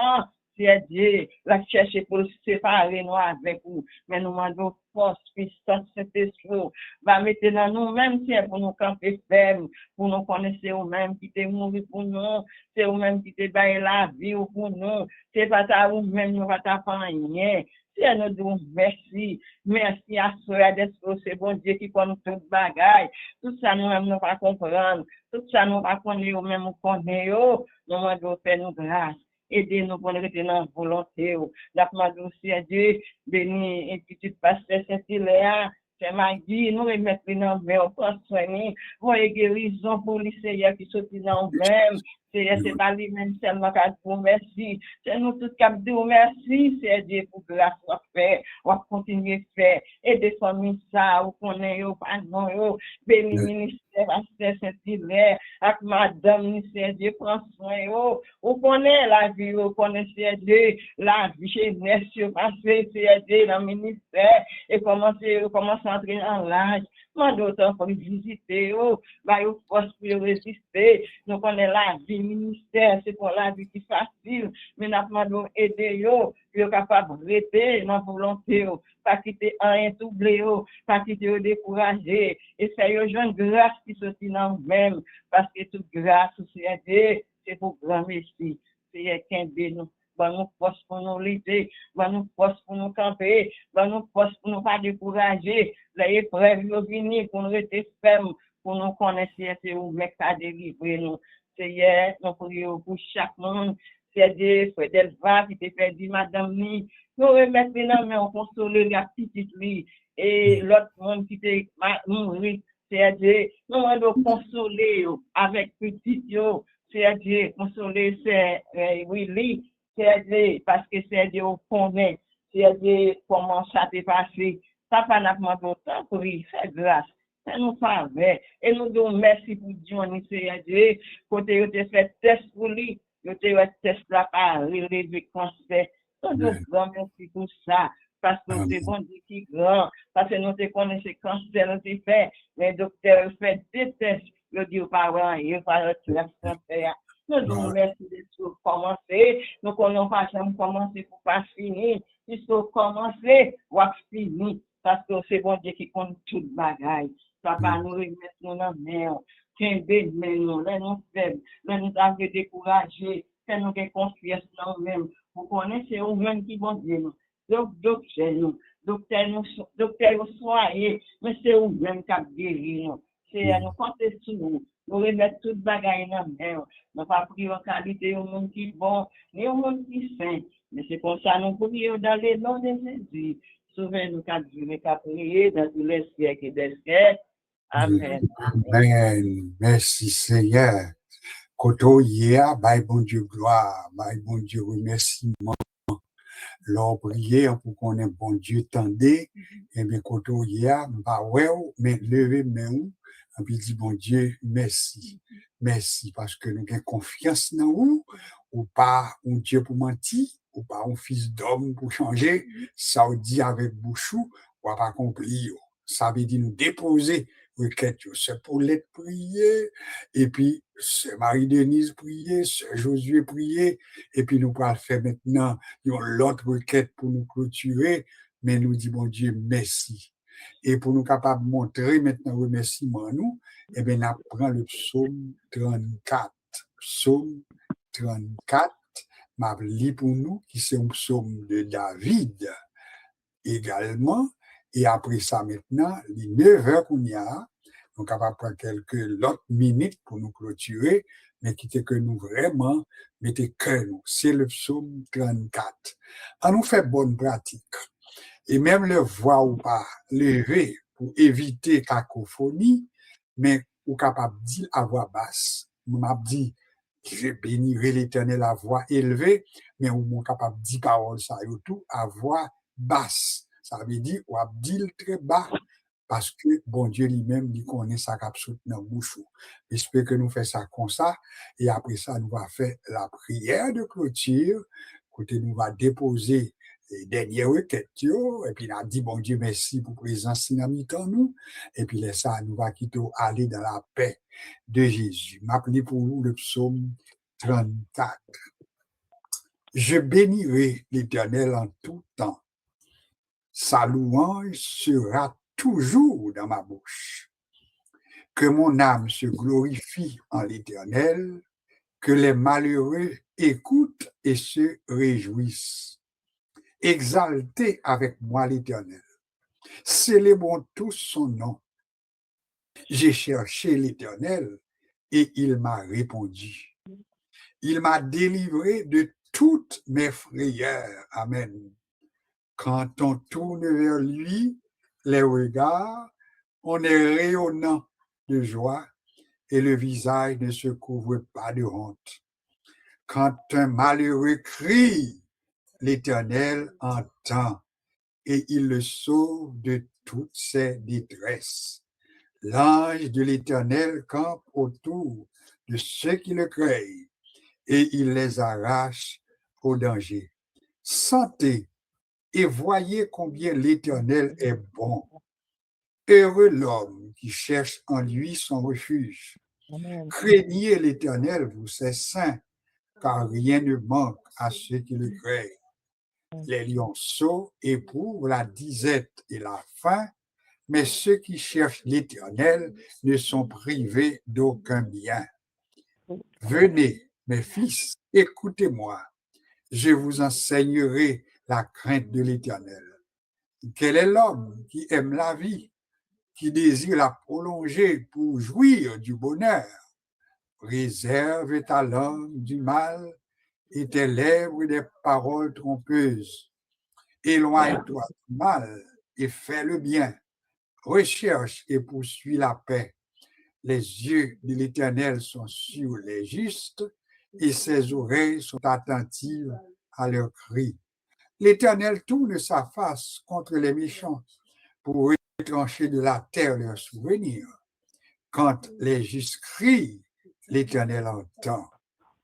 c'est Dieu, la chercher pour séparer nous avec vous. Mais nous demandons force, puissance, Saint-Esprit, va mettre dans nous-mêmes, c'est pour nous camper ferme, pour nous connaître nous-mêmes qui t'es mort pour nous, c'est nous-mêmes qui t'es baillé la vie pour nous, c'est pas ta nous-mêmes, nous va t'apprendre rien. C'est nous disons merci, merci à ceux d'esprit, c'est bon Dieu qui connaît tout bagaille, tout ça nous-mêmes nous pas comprendre, tout ça nous pas connaître, nous-mêmes nous connaissons, nous demandons faire nous grâce. Aidez-nous pour nous rester dans la volonté. La aussi à Dieu, béni et petite pasteur Saint-Hilaire, c'est Maggie, nous remettons dans le main, pour soigner, voyez guérison pour les Seigneurs qui sont dans le même. C'est pas lui-même seulement qu'à vous merci. C'est nous tous qui vous merci, c'est Dieu pour grâce à faire, on va continuer à faire. Et des familles ça, vous connaissez, vous pardon, béni ministère, pasteur Saint-Hilaire, avec madame, c'est Dieu, prend soin, vous connaissez la vie, vous connaissez Dieu, la vie, jeunesse, passer, c'est Dieu dans le ministère, et commencer à entrer en l'âge. Moi, d'autres pour visiter, vous force pour résister, nous connaissons la vie ministère, c'est pour la vie qui est facile, mais nous avons aidé, vous êtes capable de rester dans la volonté, pas quitter un doublé, pas quitter décourager, et faire une jeune grâce qui sortit dans nous-mêmes, parce que toute grâce, c'est pour grand merci, c'est qu'un béni. Nous force pour nous lutter, nous force pour nous camper, nous force pour nous pas décourager, les épreuves vont venir pour nous rester fermes, pour nous connaître, c'est où mec a délivré nous. Seigneur, nous prions pour chaque monde. C'est Dieu, frère Delva, qui te fait dire, madame, nous remettons maintenant, mais on console la petite lui. Et l'autre monde qui te mourir, c'est Dieu, nous allons consoler avec petit yo. C'est Dieu, consoler, c'est Willy. C'est Dieu, parce que c'est Dieu au connaît. C'est Dieu, comment ça t'est passé. Papa n'a pas autant pour lui faire grâce. Ça nous fait et nous disons merci pour Johnny, c'est Dieu. Côté où tu fait test pour lui, tu fait test là par relever cancer. Nous disons grand merci pour ça. Parce que c'est bon Dieu qui est grand. Parce que nous te connaissons cancer, nous te fait. Les docteurs fait des tests. Nous disons pas rien, il va retirer le cancer. Nous disons merci de tout commencer. Nous connaissons pas jamais commencer pour pas finir. Il faut commencer ou finir. Parce que c'est bon Dieu qui compte toute bagaille. Papa, nous remettons dans la main. Tiens, nous, là nous faibles, là nous avons découragés, là nous avons confiance dans nous-mêmes. Vous connaissez, au même qui bon Dieu nous. Donc, docteur nous soyez, mais c'est au même qui a guéri nous. C'est à nous compter sur nous. Nous remettons toute bagaille dans la main. Nous pas pris en qualité au monde qui est bon, ni au monde qui est saint. Mais c'est pour ça que nous prions dans les noms de Jésus. Sauvez-nous qu'à Dieu, qu'à prier dans tous les siècles et des siècles. Amen.
Amen. Merci Seigneur. Koto hier, bye bon Dieu gloire, bye bon Dieu remerciement. L'on prier pour qu'on ait bon Dieu tendez, et bien koto hier, bah ouais, mais levez main, et puis dit bon Dieu merci. Merci parce que nous avons confiance dans vous, ou pas un Dieu pour mentir, ou pas un fils d'homme pour changer, ça veut dire avec bouchou, ou pas accomplir. Ça veut dire nous déposer requête, c'est pour l'être prié, et puis c'est Marie-Denise prier, c'est Josué prier, et puis nous pourrons faire maintenant l'autre requête pour nous clôturer, mais nous dit bon Dieu merci. Et pour nous capables de montrer maintenant remerciement nous, eh bien, on apprend le psaume 34. Psaume 34, m'a lit pour nous, qui c'est un psaume de David également. Et après ça, maintenant, les 9 heures qu'on y a, donc on va prendre quelques autres minutes pour nous clôturer, mais qui était que nous vraiment mettez que nous. C'est le psaume 34. On nous fait bonne pratique. Et même le voix ou pas lever pour éviter cacophonie, mais ou capable de dire à voix basse. M'a dit, je bénirai l'Éternel à voix élevée, mais ou capable de dire parole ça et tout à voix basse. Ça veut dire ou a dit très bas parce que bon Dieu lui-même dit qu'on est sa capsule dans la bouche. J'espère que nous faisons ça comme ça et après ça nous va faire la prière de clôture. Côté nous va déposer les dernières requêtes et puis on a dit bon Dieu merci pour présence dans nous et puis laisse ça nous va quitter aller dans la paix de Jésus. M'appelez pour vous le psaume 34. Je bénirai l'Éternel en tout temps. Sa louange sera toujours dans ma bouche. Que mon âme se glorifie en l'Éternel, que les malheureux écoutent et se réjouissent. Exaltez avec moi l'Éternel. Célébrons tous son nom. J'ai cherché l'Éternel et il m'a répondu. Il m'a délivré de toutes mes frayeurs. Amen. Quand on tourne vers lui les regards, on est rayonnant de joie et le visage ne se couvre pas de honte. Quand un malheureux crie, l'Éternel entend et il le sauve de toutes ses détresses. L'ange de l'Éternel campe autour de ceux qui le craignent et il les arrache au danger. Sentez et voyez combien l'Éternel est bon. Heureux l'homme qui cherche en lui son refuge.
Amen.
Craignez l'Éternel, vous ses saints, car rien ne manque à ceux qui le craignent. Les lionceaux éprouvent la disette et la faim, mais ceux qui cherchent l'Éternel ne sont privés d'aucun bien. Venez, mes fils, écoutez-moi. Je vous enseignerai la crainte de l'Éternel. Quel est l'homme qui aime la vie qui désire la prolonger pour jouir du bonheur. Réserve ta langue du mal et tes lèvres des paroles trompeuses. Éloigne-toi du mal et fais le bien. Recherche et poursuis la paix. Les yeux de l'Éternel sont sur les justes et ses oreilles sont attentives à leurs cris. L'Éternel tourne sa face contre les méchants pour retrancher de la terre leurs souvenirs. Quand les justes crient, l'Éternel entend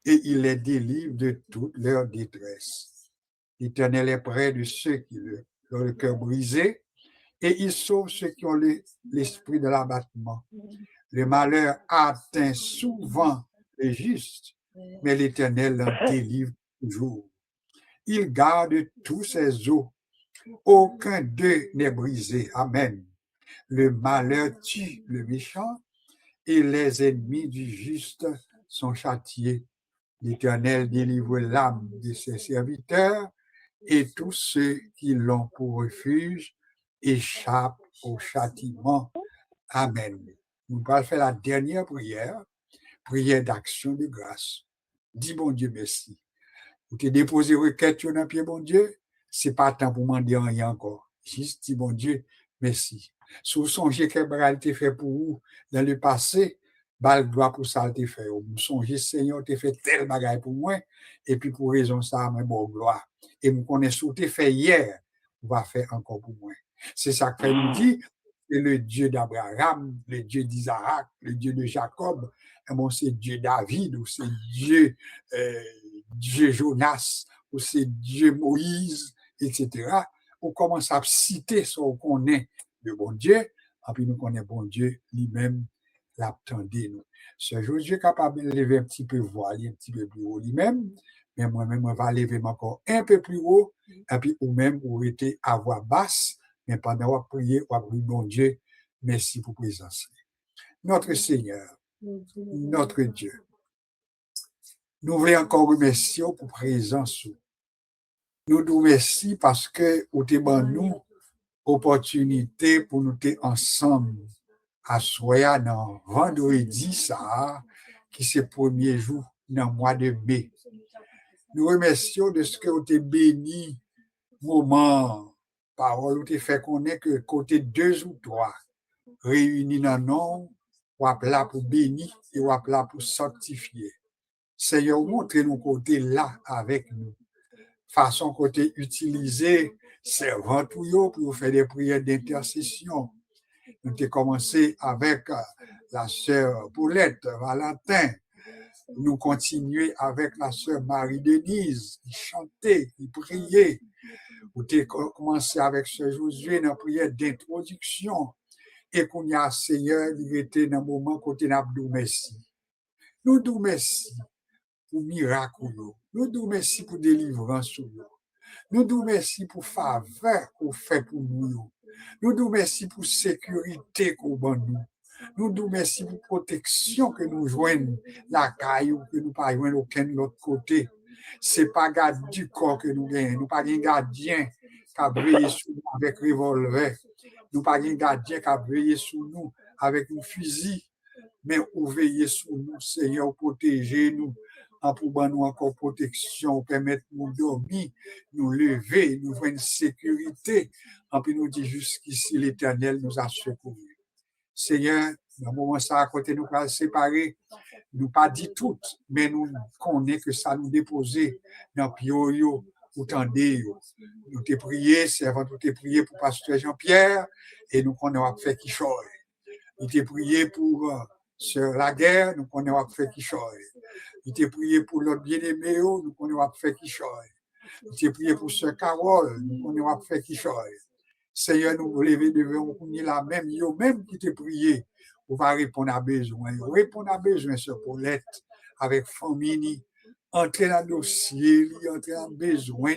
et il les délivre de toute leur détresse. L'Éternel est près de ceux qui ont le cœur brisé et il sauve ceux qui ont l'esprit de l'abattement. Le malheur atteint souvent les justes, mais l'Éternel l'en délivre toujours. Il garde tous ses os. Aucun d'eux n'est brisé. Amen. Le malheur tue le méchant et les ennemis du juste sont châtiés. L'Éternel délivre l'âme de ses serviteurs et tous ceux qui l'ont pour refuge échappent au châtiment. Amen. Nous allons faire la dernière prière d'action de grâce. Dis bon Dieu merci. Vous te déposez requête dans le pied, bon Dieu, c'est pas temps pour demander rien encore. Juste dis bon Dieu merci. Si vous songez que Bral t'a fait pour vous dans le passé, bal gloire pour ça t'a fait. Vous songez Seigneur t'a fait tel bagage pour moi et puis pour raison ça moi bon gloire. Et vous connaissez ce que t'a fait hier, vous va faire encore pour moi. C'est ça que nous dit. C'est le Dieu d'Abraham, le Dieu d'Isaac, le Dieu de Jacob, et bon, c'est Dieu David, ou c'est Dieu, Dieu Jonas, ou c'est Dieu Moïse, etc. On commence à citer ce qu'on connaît de bon Dieu, et puis nous connaissons bon Dieu lui-même, l'attendez nous. Ce jour, Dieu est capable de lever un petit peu voix, un petit peu plus haut lui-même, mais moi-même, on va lever encore un peu plus haut, et puis ou même, vous êtes à voix basse, mais pendant qu'on prie, on prie, bon Dieu, merci pour présence. Notre Seigneur, notre Dieu, nous voulons encore remercier pour présence. Nous nous remercions parce que vous avez nous opportunité pour nous être ensemble à soir dans vendredi ça, qui c'est le premier jour dans le mois de mai. Nous remercions de ce que vous avez béni moment. Parole te fait connaître que côté 2 ou 3 réunis dans nom, ou là pour bénir et ou là pour sanctifier. Seigneur, montrez-nous côté là avec nous. Façon côté utiliser servant pour faire des prières d'intercession. Nous avons commencé avec la sœur Paulette, Valentin. Nous continuons avec la sœur Marie-Denise, qui chantait, qui priait. Vous avez commencé avec ce Josué dans la prière d'introduction et qu'on y a Seigneur, il était dans le moment côté d'Abdou merci. Nous nous merci pour miracle, nous nous merci pour délivrance, nous nous merci pour faveur qu'on fait pour nous, nous nous merci pour sécurité qu'on donne nous. Nous nous merci pour protection que nous joignons la caillou, que nous pas joignons aucun autre côté. C'est pas garde du corps que nous gagnons. Nous pas un gardien qui a veillé sur nous avec revolver. Nous pas un gardien qui a veillé sur nous avec un fusil. Mais vous veillez sur nous, Seigneur, protéger nous. En pouvant nous encore protection, permettre nous dormir, nous lever, nous voir une sécurité. En puis nous dit jusqu'ici, l'Éternel nous a secourus. Seigneur, dans le moment ça, à côté nous pas séparer, nous pas dit tout, mais nous connaissons que ça nous déposé dans Pio, ou tendez. Nous t'ai prié, servant, nous t'ai prié pour pasteur Jean-Pierre, et nous connaissons fait qui choisit. Nous t'ai prié pour Sœur Laguerre, nous connaissons fait qui choisit. Nous t'ai prié pour l'autre bien-aimé, nous connaissons fait qui choisit. Nous t'ai prié pour Sœur Carole, nous connaissons fait qui choisit. Seigneur, nous nous lever devant nous, la même, yo même qui te prié, on va répondre à besoin. Répondre à besoin, Sœur Paulette, avec famille, entrer dans le dossier, entrer dans besoin,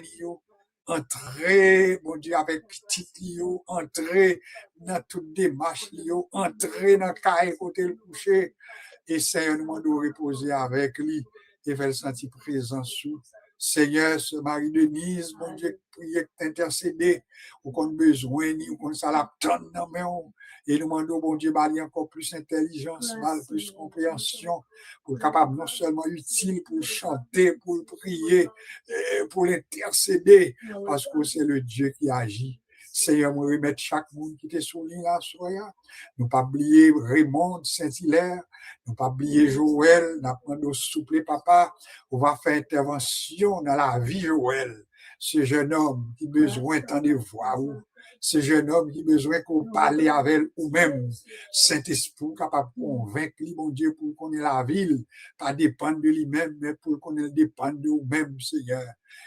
entrer, mon Dieu, avec petit, entrer dans toute démarche, entrer dans le cahier côté le coucher, et Seigneur, nous demandons reposer avec lui, et faire sentir présence sous. Seigneur, ce Marie-Denise, mon Dieu, priez t'intercéder, ou qu'on a besoin, ou qu'on ça l'attend, non, mais et nous demandons, bon Dieu, bah, encore plus intelligence, plus compréhension, pour être capable non seulement utile pour chanter, pour prier, pour l'intercéder, parce que c'est le Dieu qui agit. Seigneur, nous remettre chaque monde qui était sur l'île là, soya. Nous pas oublier Raymond Saint-Hilaire, nous pas oublier Joël, nous apprenons souple papa, on va faire intervention dans la vie Joël. Ce jeune homme qui a besoin tant de voix, ce jeune homme qui a besoin qu'on parle avec ou-même. Saint-Esprit capable de convaincre lui, mon Dieu, pour qu'on ait la ville, pas dépendre de lui-même, mais pour qu'on ait dépendre de nous-mêmes, Seigneur,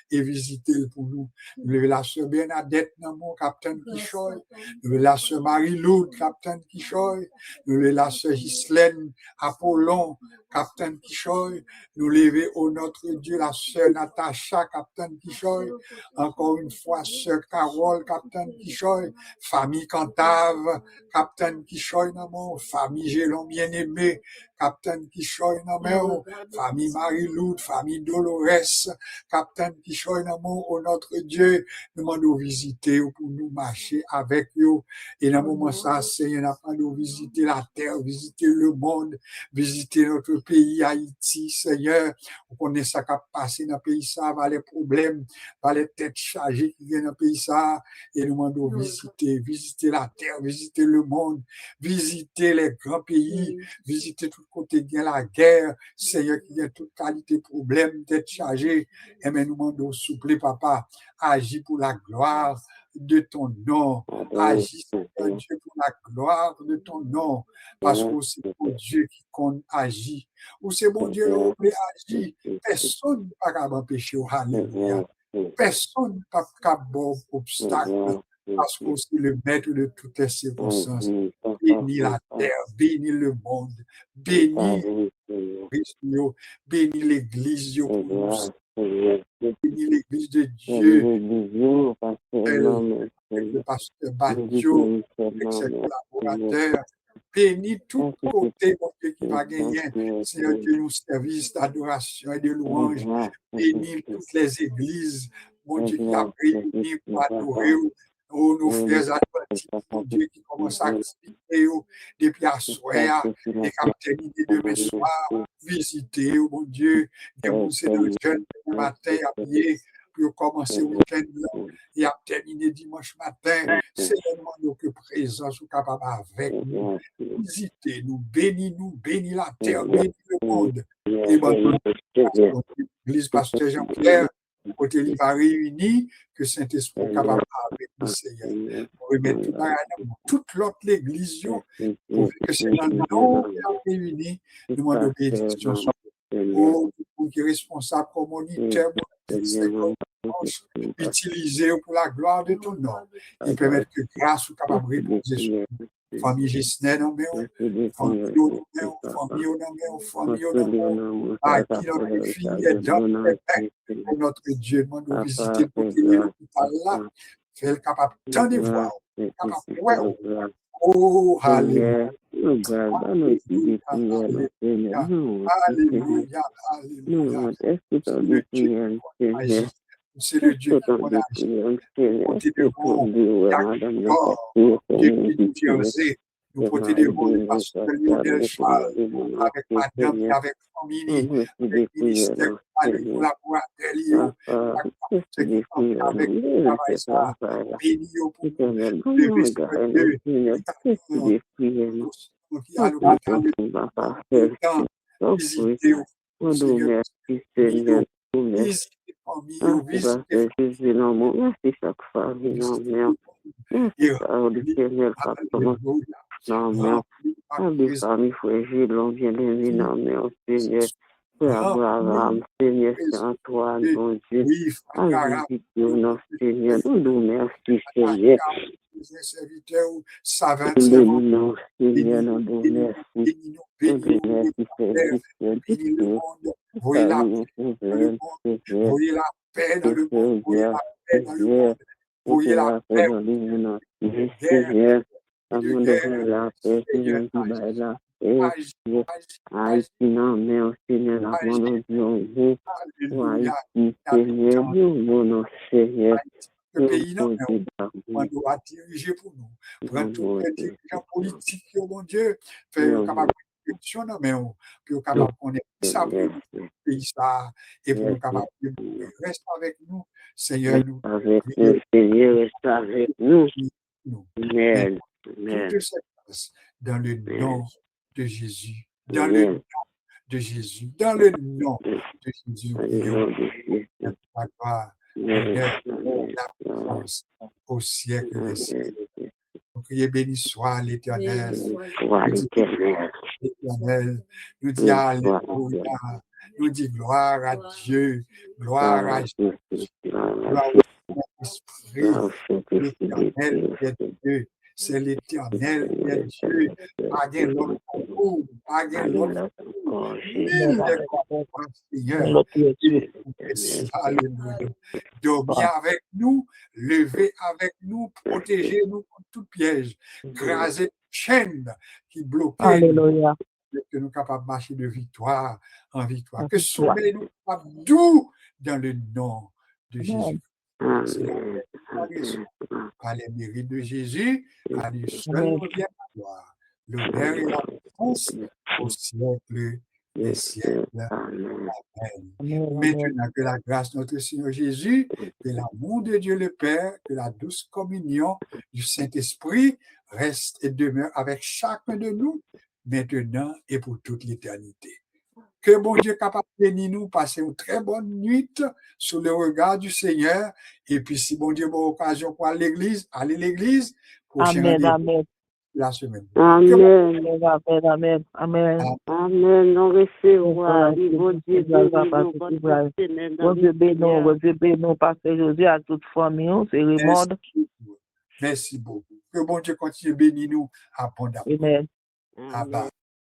et visiter pour nous. Nous la sœur Bernadette, mon capitaine Kishoy, nous la sœur Marie-Loud, capitaine Kishoy, nous la sœur Ghislaine Apollon, capitaine Kishoy, nous lever au notre Dieu, la sœur Natacha, capitaine Kishoy, encore une fois, sœur Carole, capitaine Kishoy, famille Cantave, capitaine Kishoy, famille Gélon bien-aimé, capitaine Kishoy, famille Marie-Loud, famille Dolores, capitaine Kishoy, au notre Dieu, nous demandons visiter pour nous marcher avec eux. Et dans le moment ça, Seigneur, nous demandons visiter la terre, visiter le monde, visiter notre pays, Haïti, Seigneur. On connaît ça qui a passé dans le pays, ça va les problèmes, va les têtes chargées qui viennent dans le pays, ça. Et nous demandons visiter la terre, visiter le monde, visiter les grands pays, visiter tout côté de la guerre, Seigneur, qui a toute qualité de problème, tête chargée. Et bien, nous demandons, souple, papa, agis pour la gloire de ton nom. Agis, Seigneur Dieu, pour la gloire de ton nom. Parce que c'est bon Dieu qui compte agit. Ou c'est bon Dieu qui agit. Personne ne peut pas empêcher. Alléluia. Personne ne peut pas obstacle. Parce que c'est le maître de toutes les circonstances. Bénis la terre, bénis le monde, bénis l'église pour nous. Bénis l'église de Dieu, le pasteur Badio, avec ses collaborateurs. Bénis tout côté, mon Dieu, qui va gagner. Seigneur Dieu, nous service d'adoration et de louange. Bénis toutes les églises, mon Dieu, qui a réuni pour adorer. Oh, nos frères adventiques, mon Dieu, qui commencent à activiter depuis à soir, et qui terminé demain soir, visiter, mon Dieu, déposer dans le jeûne le matin, habillé, pour commencer le week-end et à terminer dimanche matin. C'est vraiment que présence ou capable avec nous. Visitez-nous, bénis la terre, bénis le monde. Et l'église pasteur Jean-Pierre, côté il va réunir, que Saint-Esprit capable avec nous, Seigneur. Pour remettre tout dans toute l'autre l'église, pour que c'est dans le nom qui a réuni, nous demandons bénédiction. Oh, pour qui est responsable communautaire, utilisé pour la gloire de ton nom. Et permettre que grâce soit capable de reposer sur nous. Famille Gisnel, famille notre fille est dans notre Dieu, demande visiter pour l'hôpital là, fait capable tant de voir, capable oh, alléluia. Alléluia, alléluia. C'est le Dieu qui a agi. Côté de vous, nous côté de vous, le pasteur Lionel Charles, avec madame et avec famille, avec le ministère, avec les collaborateurs, avec le travail, ça, béni pour qui a l'occasion de temps, visiter au Seigneur, visiter famille, visiter
Abraham, Seigneur Saint-Antoine, mon Dieu, nos Seigneur, nous merci, Seigneur. Bénis-nous, Seigneur, nous merci. Nous merci, Seigneur.
Voyez la paix dans le monde, voyez la paix dans le monde, voyez la paix dans le monde,
Seigneur. Amour de la paix, Seigneur, qui va là. Haïti, non, mais au Seigneur, la bonne Dieu, Haïti, Seigneur, mon Seigneur,
le pays, non, on doit diriger pour nous. Prends tous les dirigeants politiques, mon Dieu, faire capable de question, mais pour capable de connaître ça pour le pays, ça, et pour nous capable de rester avec nous, Seigneur, nous.
Avec nous, Seigneur, reste avec nous. Amen.
Toutes ces choses dans le nom de Jésus. Dans le nom de Jésus. Dans le nom de Jésus. La gloire, la puissance au siècle des siècles. Nous crions béni soit l'Éternel. L'Éternel. Nous disons alléluia. Nous disons gloire à Dieu. Gloire à Dieu. Gloire au Saint-Esprit. L'Éternel est Dieu. C'est l'Éternel qui est Dieu. Pas de l'autre pour pas de l'autre pour. Seigneur. Alléluia. Dormir avec nous, lever avec nous, protéger nous contre tout piège, craser chaîne qui bloquent.
Alléluia.
Que nous capables de marcher de victoire en victoire. Que sommeil nous capable doux dans le nom de Jésus. Par les mérites de Jésus, à lui seul revient la gloire, l'honneur et la puissance au siècle des siècles. Amen. Maintenant que la grâce de notre Seigneur Jésus, que l'amour de Dieu le Père, que la douce communion du Saint-Esprit reste et demeure avec chacun de nous, maintenant et pour toute l'éternité. Que bon Dieu capable de bénir nous, passer une très bonne nuit sous le regard du Seigneur. Et puis, si bon Dieu a l'occasion pour aller à l'église,
Amen.
La semaine.
Amen.
Amen. Amen.
Amen. On recevra. Bon Dieu,
bénisse, Pasteur José, à toute famille, c'est le monde.
Merci beaucoup. Que bon Dieu continue de bénir nous abondamment.
Amen.
Amen.